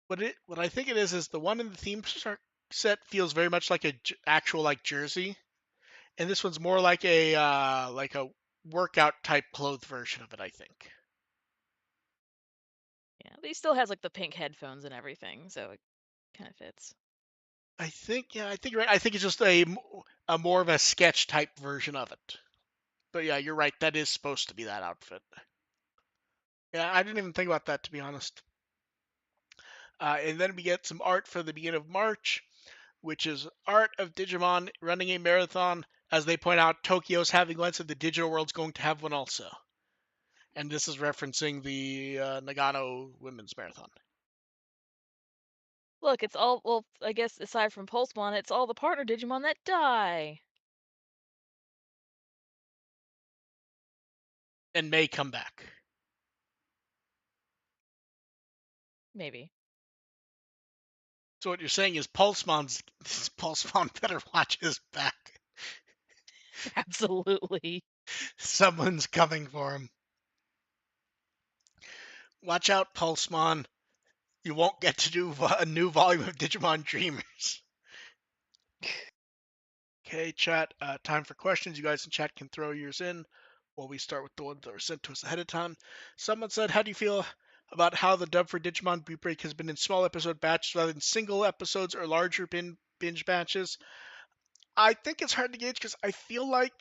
[SPEAKER 1] What I think it is the one in the theme set feels very much like a actual like jersey, and this one's more like a workout type clothes version of it. I think.
[SPEAKER 2] Yeah, but he still has like the pink headphones and everything, so it kind of fits.
[SPEAKER 1] I think you're right. I think it's just a more of a sketch type version of it. But yeah, you're right. That is supposed to be that outfit. Yeah, I didn't even think about that to be honest. And then we get some art for the beginning of March, which is art of Digimon running a marathon. As they point out, Tokyo's having one, so the digital world's going to have one also. And this is referencing the Nagano Women's Marathon.
[SPEAKER 2] Look, it's all, well, I guess aside from Pulsemon, it's all the partner Digimon that die.
[SPEAKER 1] And may come back.
[SPEAKER 2] Maybe.
[SPEAKER 1] So what you're saying is Pulsemon better watch his back.
[SPEAKER 2] Absolutely.
[SPEAKER 1] Someone's coming for him. Watch out, Pulsemon. You won't get to do a new volume of Digimon Dreamers. Okay, chat. Time for questions. You guys in chat can throw yours in while we start with the ones that were sent to us ahead of time. Someone said, how do you feel about how the dub for Digimon Beat Break has been in small episode batches rather than single episodes or larger binge batches? I think it's hard to gauge because I feel like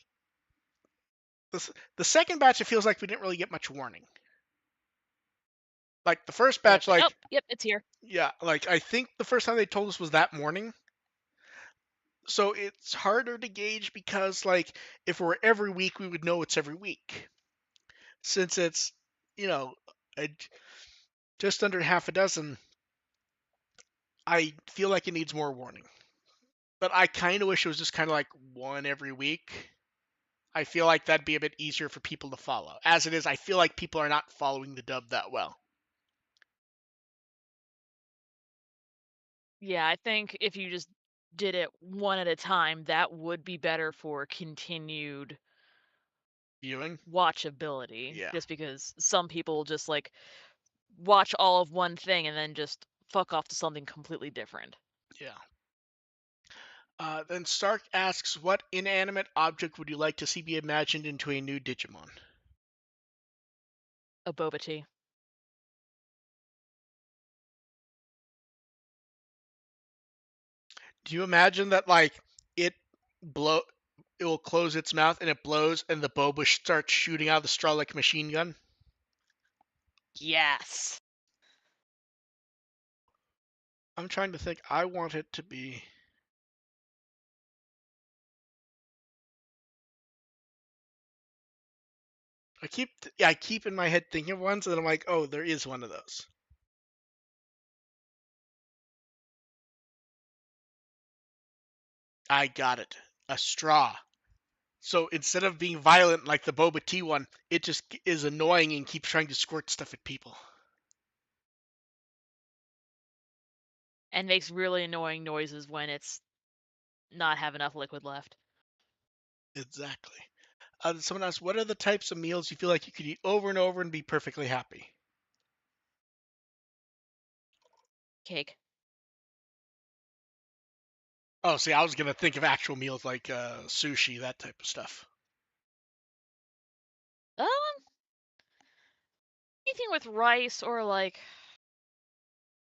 [SPEAKER 1] the second batch, it feels like we didn't really get much warning. Like the first
[SPEAKER 2] Yeah, it's
[SPEAKER 1] batch,
[SPEAKER 2] like, oh,
[SPEAKER 1] like,
[SPEAKER 2] yep, it's here.
[SPEAKER 1] yeah, like I think the first time they told us was that morning. So it's harder to gauge because, like, if it were every week, we would know it's every week. Since it's, you know, a, just under half a dozen, I feel like it needs more warning. But I kind of wish it was just kind of like one every week. I feel like that'd be a bit easier for people to follow. As it is, I feel like people are not following the dub that well.
[SPEAKER 2] Yeah, I think if you just did it one at a time, that would be better for continued
[SPEAKER 1] Viewing?
[SPEAKER 2] watchability.
[SPEAKER 1] Yeah,
[SPEAKER 2] Just because some people just like watch all of one thing and then just fuck off to something completely different.
[SPEAKER 1] yeah. Then Stark asks, what inanimate object would you like to see be imagined into a new Digimon?
[SPEAKER 2] A boba tea.
[SPEAKER 1] Do you imagine that like it blow it will close its mouth and it blows and the boba starts shooting out of the straw like a machine gun?
[SPEAKER 2] Yes.
[SPEAKER 1] I'm trying to think. I want it to be. I keep in my head thinking of ones, and I'm like, oh, there is one of those. I got it. A straw. So instead of being violent like the Boba Tea one, it just is annoying and keeps trying to squirt stuff at people.
[SPEAKER 2] And makes really annoying noises when it's not have enough liquid left.
[SPEAKER 1] Exactly. Someone asked, what are the types of meals you feel like you could eat over and over and be perfectly happy?
[SPEAKER 2] Cake.
[SPEAKER 1] Oh, see, I was gonna think of actual meals like sushi, that type of stuff.
[SPEAKER 2] Um, anything with rice or like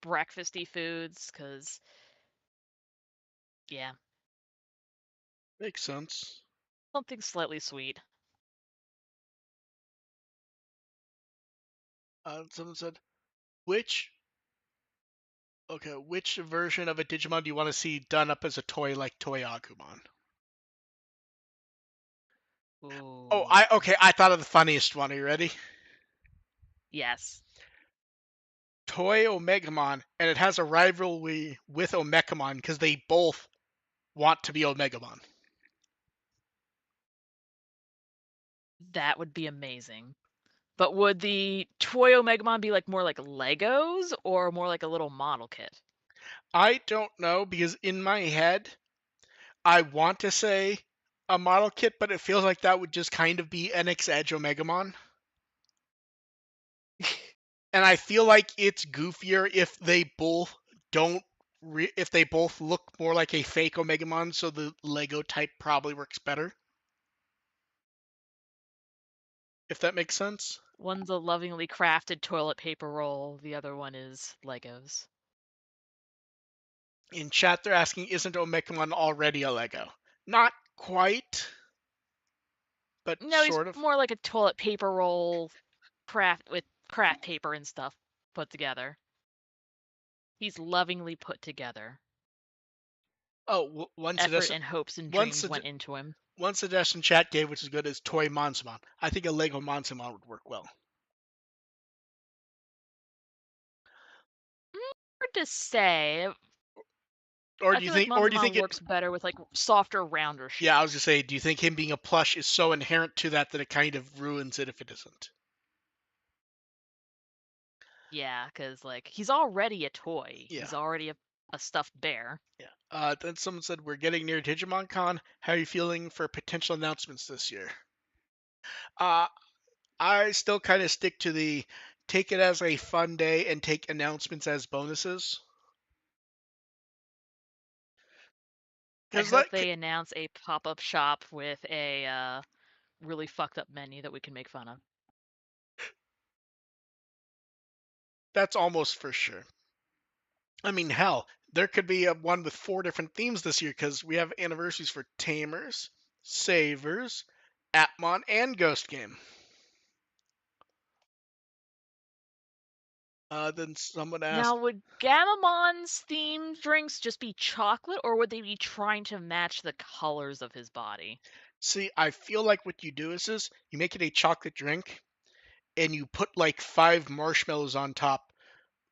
[SPEAKER 2] breakfasty foods, cause yeah,
[SPEAKER 1] Makes sense.
[SPEAKER 2] something slightly sweet.
[SPEAKER 1] Someone said, which which version of a Digimon do you want to see done up as a toy like Toy Agumon? Oh,
[SPEAKER 2] Ooh.
[SPEAKER 1] I thought of the funniest one. Are you ready?
[SPEAKER 2] Yes.
[SPEAKER 1] Toy Omegamon, and it has a rivalry with Omegamon because they both want to be Omegamon.
[SPEAKER 2] That would be amazing. But would the toy Omegamon be like more like Legos or more like a little model kit?
[SPEAKER 1] I don't know because in my head, I want to say a model kit, but it feels like that would just kind of be NX Edge Omegamon. And I feel like it's goofier if they both don't if they both look more like a fake Omegamon, so the Lego type probably works better. If that makes sense.
[SPEAKER 2] One's a lovingly crafted toilet paper roll, the other one is Legos.
[SPEAKER 1] In chat, they're asking, isn't Omegamon already a Lego? Not quite, but
[SPEAKER 2] No, he's
[SPEAKER 1] sort of.
[SPEAKER 2] more like a toilet paper roll craft with craft paper and stuff put together. He's lovingly put together.
[SPEAKER 1] Oh,
[SPEAKER 2] Effort and hopes and
[SPEAKER 1] one,
[SPEAKER 2] dreams
[SPEAKER 1] sugge-
[SPEAKER 2] went into him.
[SPEAKER 1] one suggestion chat gave, which is good, is Toy Monsamon. I think a Lego Monsamon would work well.
[SPEAKER 2] Hard to say.
[SPEAKER 1] Or
[SPEAKER 2] I
[SPEAKER 1] do you
[SPEAKER 2] feel like
[SPEAKER 1] think, or do you think
[SPEAKER 2] Monzamon
[SPEAKER 1] it?
[SPEAKER 2] works better with like softer, rounder
[SPEAKER 1] Yeah, I was gonna
[SPEAKER 2] shapes.
[SPEAKER 1] say, do you think him being a plush is so inherent to that that it kind of ruins it if it isn't?
[SPEAKER 2] Yeah, because like he's already a toy.
[SPEAKER 1] Yeah,
[SPEAKER 2] He's already a stuffed bear.
[SPEAKER 1] yeah. Then someone said, we're getting near Digimon Con. How are you feeling for potential announcements this year? Uh, I still kind of stick to the take it as a fun day and take announcements as bonuses.
[SPEAKER 2] I
[SPEAKER 1] Because
[SPEAKER 2] hope they announce a pop-up shop with a really fucked up menu that we can make fun of.
[SPEAKER 1] that's almost for sure. I mean, hell, there could be a one with 4 different themes this year because we have anniversaries for Tamers, Savers, Atmon, and Ghost Game. Then someone asked,
[SPEAKER 2] Now, would Gamamon's themed drinks just be chocolate, or would they be trying to match the colors of his body?
[SPEAKER 1] see, I feel like what you do is you make it a chocolate drink and you put like 5 marshmallows on top,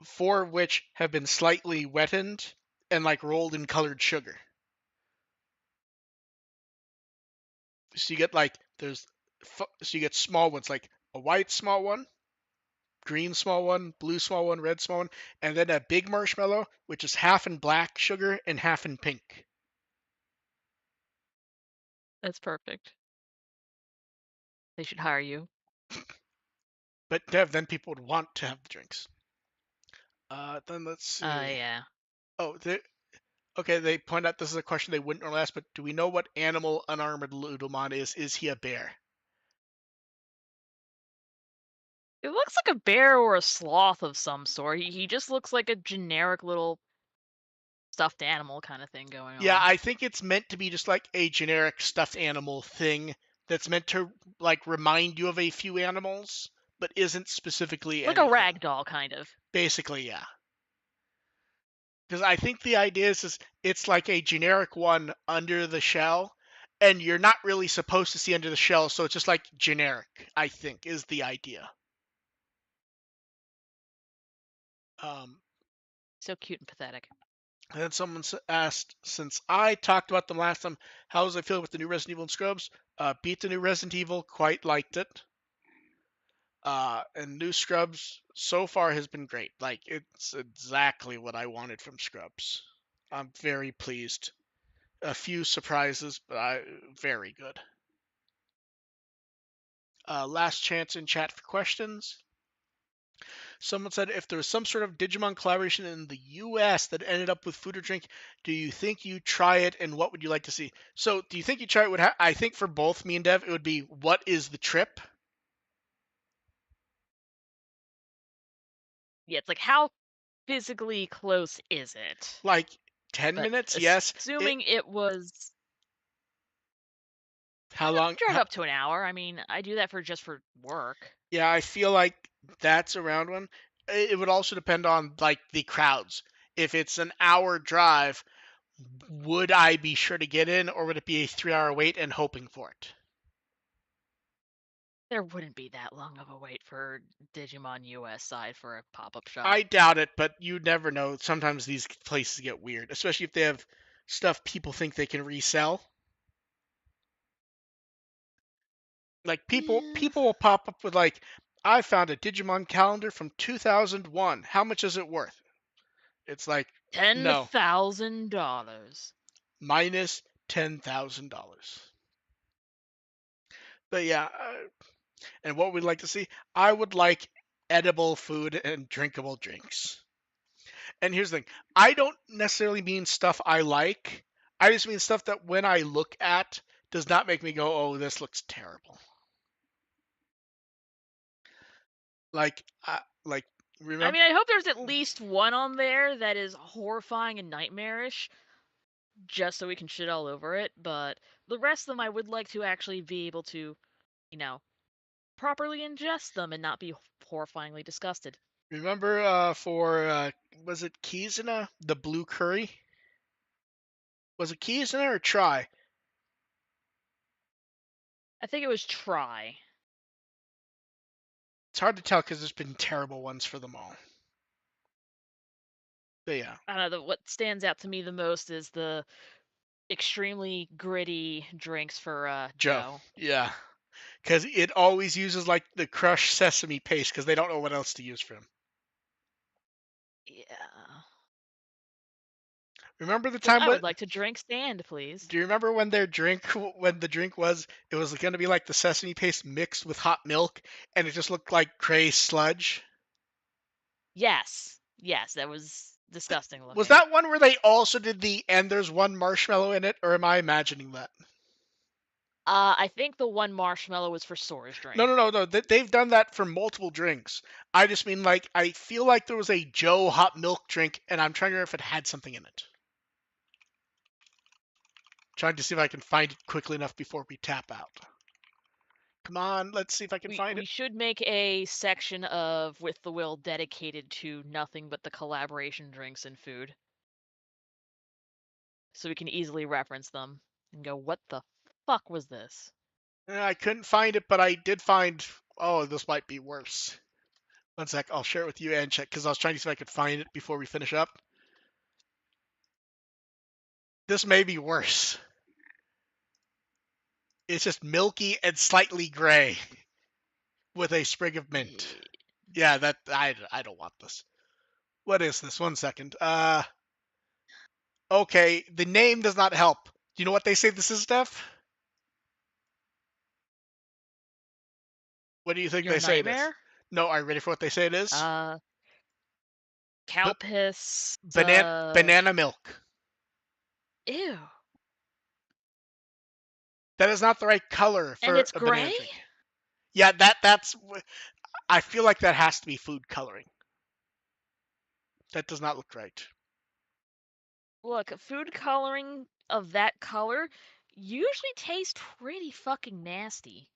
[SPEAKER 1] 4 of which have been slightly wetted and like rolled in colored sugar. So you get like so you get small ones like a white small one, green small one, blue small one, red small one, and then a big marshmallow, which is half in black sugar and half in pink.
[SPEAKER 2] That's perfect. They should hire you.
[SPEAKER 1] But Dev, then people would want to have the drinks. Then let's see.
[SPEAKER 2] Yeah.
[SPEAKER 1] Oh, okay. They point out this is a question they wouldn't normally ask, but do we know what animal unarmored Ludomon is? Is he a bear?
[SPEAKER 2] It looks like a bear or a sloth of some sort. He just looks like a generic little stuffed animal kind of thing going
[SPEAKER 1] Yeah,
[SPEAKER 2] on.
[SPEAKER 1] I think it's meant to be just like a generic stuffed animal thing that's meant to like remind you of a few animals, but isn't specifically
[SPEAKER 2] Like a
[SPEAKER 1] anything.
[SPEAKER 2] rag doll, kind of.
[SPEAKER 1] Basically, yeah. Because I think the idea is it's like a generic one under the shell, and you're not really supposed to see under the shell, so it's just like generic, I think, is the idea. Um,
[SPEAKER 2] So cute and pathetic.
[SPEAKER 1] and then someone asked, since I talked about them last time, how does it feel with the new Resident Evil and Scrubs? Beat the new Resident Evil, quite liked it. And new Scrubs so far has been great. Like, it's exactly what I wanted from Scrubs. I'm very pleased. A few surprises, but very good. Last chance in chat for questions. Someone said if there was some sort of Digimon collaboration in the US that ended up with food or drink, do you think you'd try it and what would you like to see? So, do you think you'd try it? I think for both me and Dev, it would be what is the trip?
[SPEAKER 2] Yeah, it's like, how physically close is it?
[SPEAKER 1] Like 10
[SPEAKER 2] But
[SPEAKER 1] minutes? Yes.
[SPEAKER 2] assuming it was,
[SPEAKER 1] How long?
[SPEAKER 2] drive up to an hour. I mean, I do that for just for work.
[SPEAKER 1] Yeah, I feel like that's around one. It would also depend on like the crowds. If it's an hour drive, would I be sure to get in, or would it be a 3 hour wait and hoping for it?
[SPEAKER 2] There wouldn't be that long of a wait for Digimon US side for a pop-up shop.
[SPEAKER 1] I doubt it, but you never know. Sometimes these places get weird, especially if they have stuff people think they can resell. Like
[SPEAKER 2] Yeah.
[SPEAKER 1] people will pop up with like, I found a Digimon calendar from 2001. How much is it worth? It's like, no,
[SPEAKER 2] $10,000.
[SPEAKER 1] minus $10,000. But yeah, and what we'd like to see, I would like edible food and drinkable drinks. And here's the thing, I don't necessarily mean stuff I like. I just mean stuff that when I look at does not make me go, "Oh, this looks terrible." Like, like
[SPEAKER 2] I
[SPEAKER 1] remember?
[SPEAKER 2] mean, I hope there's at least one on there that is horrifying and nightmarish, just so we can shit all over it. But the rest of them, I would like to actually be able to, you know, properly ingest them and not be horrifyingly disgusted.
[SPEAKER 1] Remember for was it Kizuna, the blue curry? Was it Kizuna or Try?
[SPEAKER 2] I think it was try.
[SPEAKER 1] It's hard to tell because there's been terrible ones for them all. But yeah,
[SPEAKER 2] I don't know. What stands out to me the most is the extremely gritty drinks for
[SPEAKER 1] Joe.
[SPEAKER 2] Joe.
[SPEAKER 1] Yeah, because it always uses like the crushed sesame paste because they don't know what else to use for him.
[SPEAKER 2] Yeah.
[SPEAKER 1] Remember the
[SPEAKER 2] Because
[SPEAKER 1] time
[SPEAKER 2] I
[SPEAKER 1] when?
[SPEAKER 2] would like to drink stand, please.
[SPEAKER 1] Do you remember when their drink, when the drink was, it was going to be like the sesame paste mixed with hot milk, and it just looked like gray sludge?
[SPEAKER 2] Yes. Yes, that was disgusting
[SPEAKER 1] Was
[SPEAKER 2] looking.
[SPEAKER 1] that one where they also did the and there's one marshmallow in it, or am I imagining that?
[SPEAKER 2] I think the one marshmallow was for Sora's
[SPEAKER 1] No,
[SPEAKER 2] drink.
[SPEAKER 1] no, no, no. They've done that for multiple drinks. I just mean like I feel like there was a Joe hot milk drink, and I'm trying to remember if it had something in it. Trying to see if I can find it quickly enough before we tap out. Come on, let's see if I can
[SPEAKER 2] We
[SPEAKER 1] find
[SPEAKER 2] we
[SPEAKER 1] it.
[SPEAKER 2] should make a section of With the Will dedicated to nothing but the collaboration drinks and food. So we can easily reference them and go, what the fuck was this?
[SPEAKER 1] I couldn't find it, but I did find. Oh, this might be worse. One sec, I'll share it with you and check because I was trying to see if I could find it before we finish up. This may be worse. It's just milky and slightly gray with a sprig of mint. Yeah, that I don't want this. What is this? 1 second. Okay, the name does not help. Do you know what they say this is, Steph? What do you think
[SPEAKER 2] Your
[SPEAKER 1] they say it is?
[SPEAKER 2] nightmare?
[SPEAKER 1] No, are you ready for what they say it is?
[SPEAKER 2] Uh, cow
[SPEAKER 1] But
[SPEAKER 2] piss.
[SPEAKER 1] banana milk.
[SPEAKER 2] Ew.
[SPEAKER 1] That is not the right color
[SPEAKER 2] And
[SPEAKER 1] for
[SPEAKER 2] it's
[SPEAKER 1] a banana
[SPEAKER 2] gray?
[SPEAKER 1] drink. Yeah, that's. I feel like that has to be food coloring. That does not look right.
[SPEAKER 2] Look, food coloring of that color usually tastes pretty fucking nasty.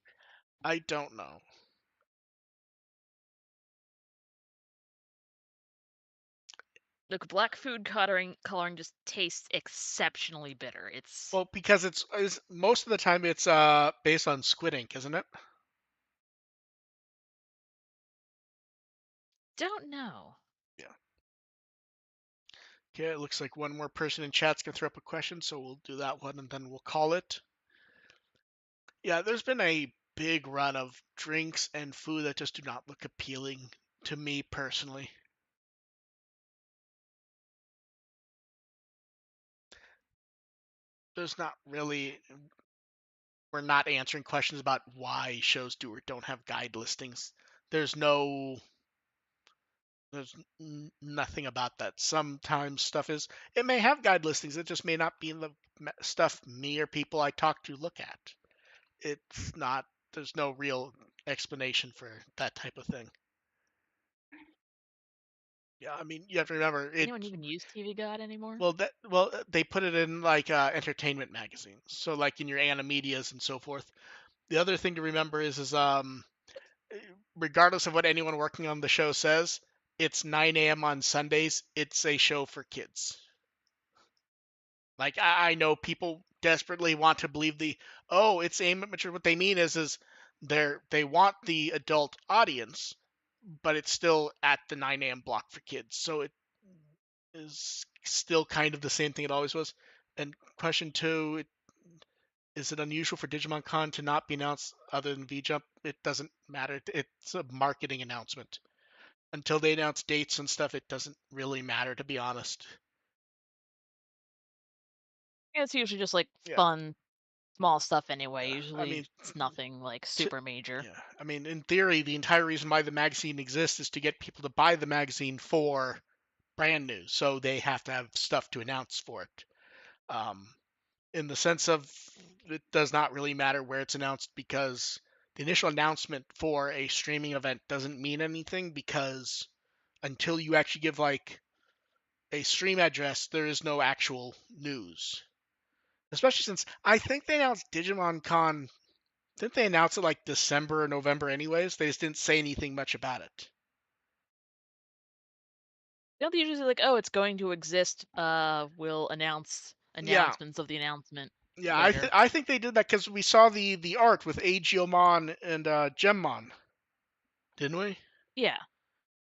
[SPEAKER 1] I don't know.
[SPEAKER 2] Look, black food coloring just tastes exceptionally bitter. It's
[SPEAKER 1] Well, because it's most of the time it's based on squid ink, isn't it?
[SPEAKER 2] don't know.
[SPEAKER 1] Yeah. Okay, it looks like one more person in chat's gonna throw up a question, so we'll do that one and then we'll call it. Yeah, there's been a big run of drinks and food that just do not look appealing to me personally. There's not really. We're not answering questions about why shows do or don't have guide listings. There's no. There's nothing about that. Sometimes stuff is. It may have guide listings. It just may not be the stuff me or people I talk to look at. It's not. There's no real explanation for that type of thing. Yeah, I mean, you have to remember it.
[SPEAKER 2] Anyone even use TV God anymore?
[SPEAKER 1] They put it in like entertainment magazines, so like in your Animedias and so forth. The other thing to remember is regardless of what anyone working on the show says, it's 9 a.m. on Sundays. It's a show for kids. Like I know people desperately want to believe it's aimed at mature. What they mean is they want the adult audience, but it's still at the 9 a.m. block for kids. So it is still kind of the same thing it always was. And question two, is it unusual for Digimon Con to not be announced other than V Jump? It doesn't matter. It's a marketing announcement. Until they announce dates and stuff, it doesn't really matter, to be honest.
[SPEAKER 2] It's usually just like
[SPEAKER 1] Yeah,
[SPEAKER 2] fun, small stuff anyway.
[SPEAKER 1] yeah. I
[SPEAKER 2] Usually
[SPEAKER 1] mean,
[SPEAKER 2] it's nothing like
[SPEAKER 1] to,
[SPEAKER 2] super major.
[SPEAKER 1] yeah. I mean, in theory, the entire reason why the magazine exists is to get people to buy the magazine for brand new, so they have to have stuff to announce for it. Um, in the sense of it does not really matter where it's announced because the initial announcement for a streaming event doesn't mean anything because until you actually give like a stream address, there is no actual news. Especially since I think they announced Digimon Con. Didn't they announce it like December or November anyways? They just didn't say anything much about it.
[SPEAKER 2] Don't they usually like, oh, it's going to exist. We'll announce
[SPEAKER 1] Yeah,
[SPEAKER 2] announcements of the announcement
[SPEAKER 1] yeah.
[SPEAKER 2] later.
[SPEAKER 1] I think they did that because we saw the art with Aegiomon and Gemmon, didn't we?
[SPEAKER 2] Yeah.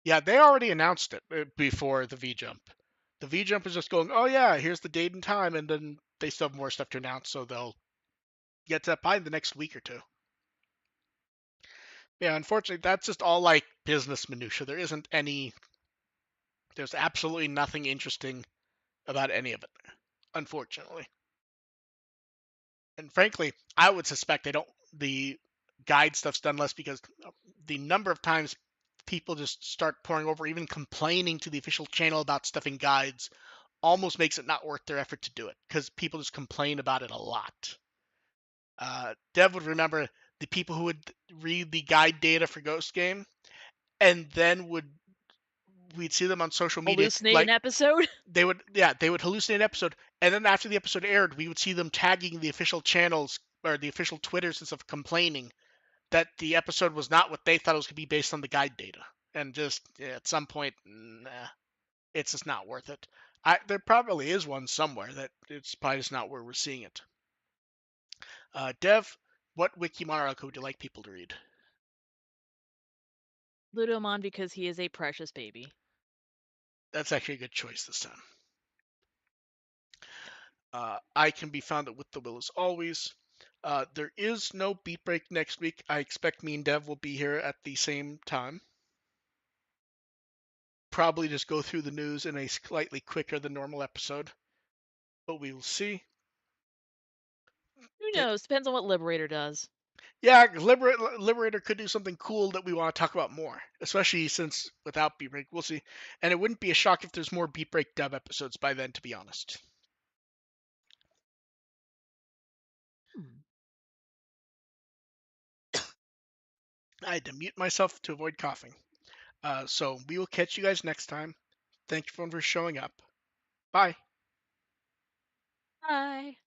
[SPEAKER 1] Yeah, they already announced it before the V Jump. The V Jump is just going, oh yeah, here's the date and time, and then they still have more stuff to announce, so they'll get to that by the next week or two. Yeah, unfortunately, that's just all like business minutia. There's absolutely nothing interesting about any of it, unfortunately. And frankly, I would suspect the guide stuff's done less because the number of times people just start pouring over, even complaining to the official channel about stuff in guides, almost makes it not worth their effort to do it because people just complain about it a lot. Dev would remember the people who would read the guide data for Ghost Game and then we'd see them on social media
[SPEAKER 2] Hallucinate an
[SPEAKER 1] like
[SPEAKER 2] episode?
[SPEAKER 1] they would hallucinate an episode, and then after the episode aired, we would see them tagging the official channels or the official Twitters and stuff, complaining that the episode was not what they thought it was going to be based on the guide data, and just at some point, nah, it's just not worth it. There probably is one somewhere that it's probably just not where we're seeing it. Dev, what Wikimon article would you like people to read?
[SPEAKER 2] Ludomon because he is a precious baby.
[SPEAKER 1] That's actually a good choice this time. I can be found at WtW as always. There is no Beatbreak next week. I expect me and Dev will be here at the same time. probably just go through the news in a slightly quicker than normal episode, but we will see.
[SPEAKER 2] Who
[SPEAKER 1] Okay.
[SPEAKER 2] knows? Depends on what Liberator does.
[SPEAKER 1] Yeah, Liberator could do something cool that we want to talk about more, especially since without Beatbreak, we'll see. And it wouldn't be a shock if there's more Beatbreak dub episodes by then, to be honest.
[SPEAKER 2] Hmm.
[SPEAKER 1] I had to mute myself to avoid coughing. So we will catch you guys next time. Thank you everyone for showing up. Bye.
[SPEAKER 2] Bye.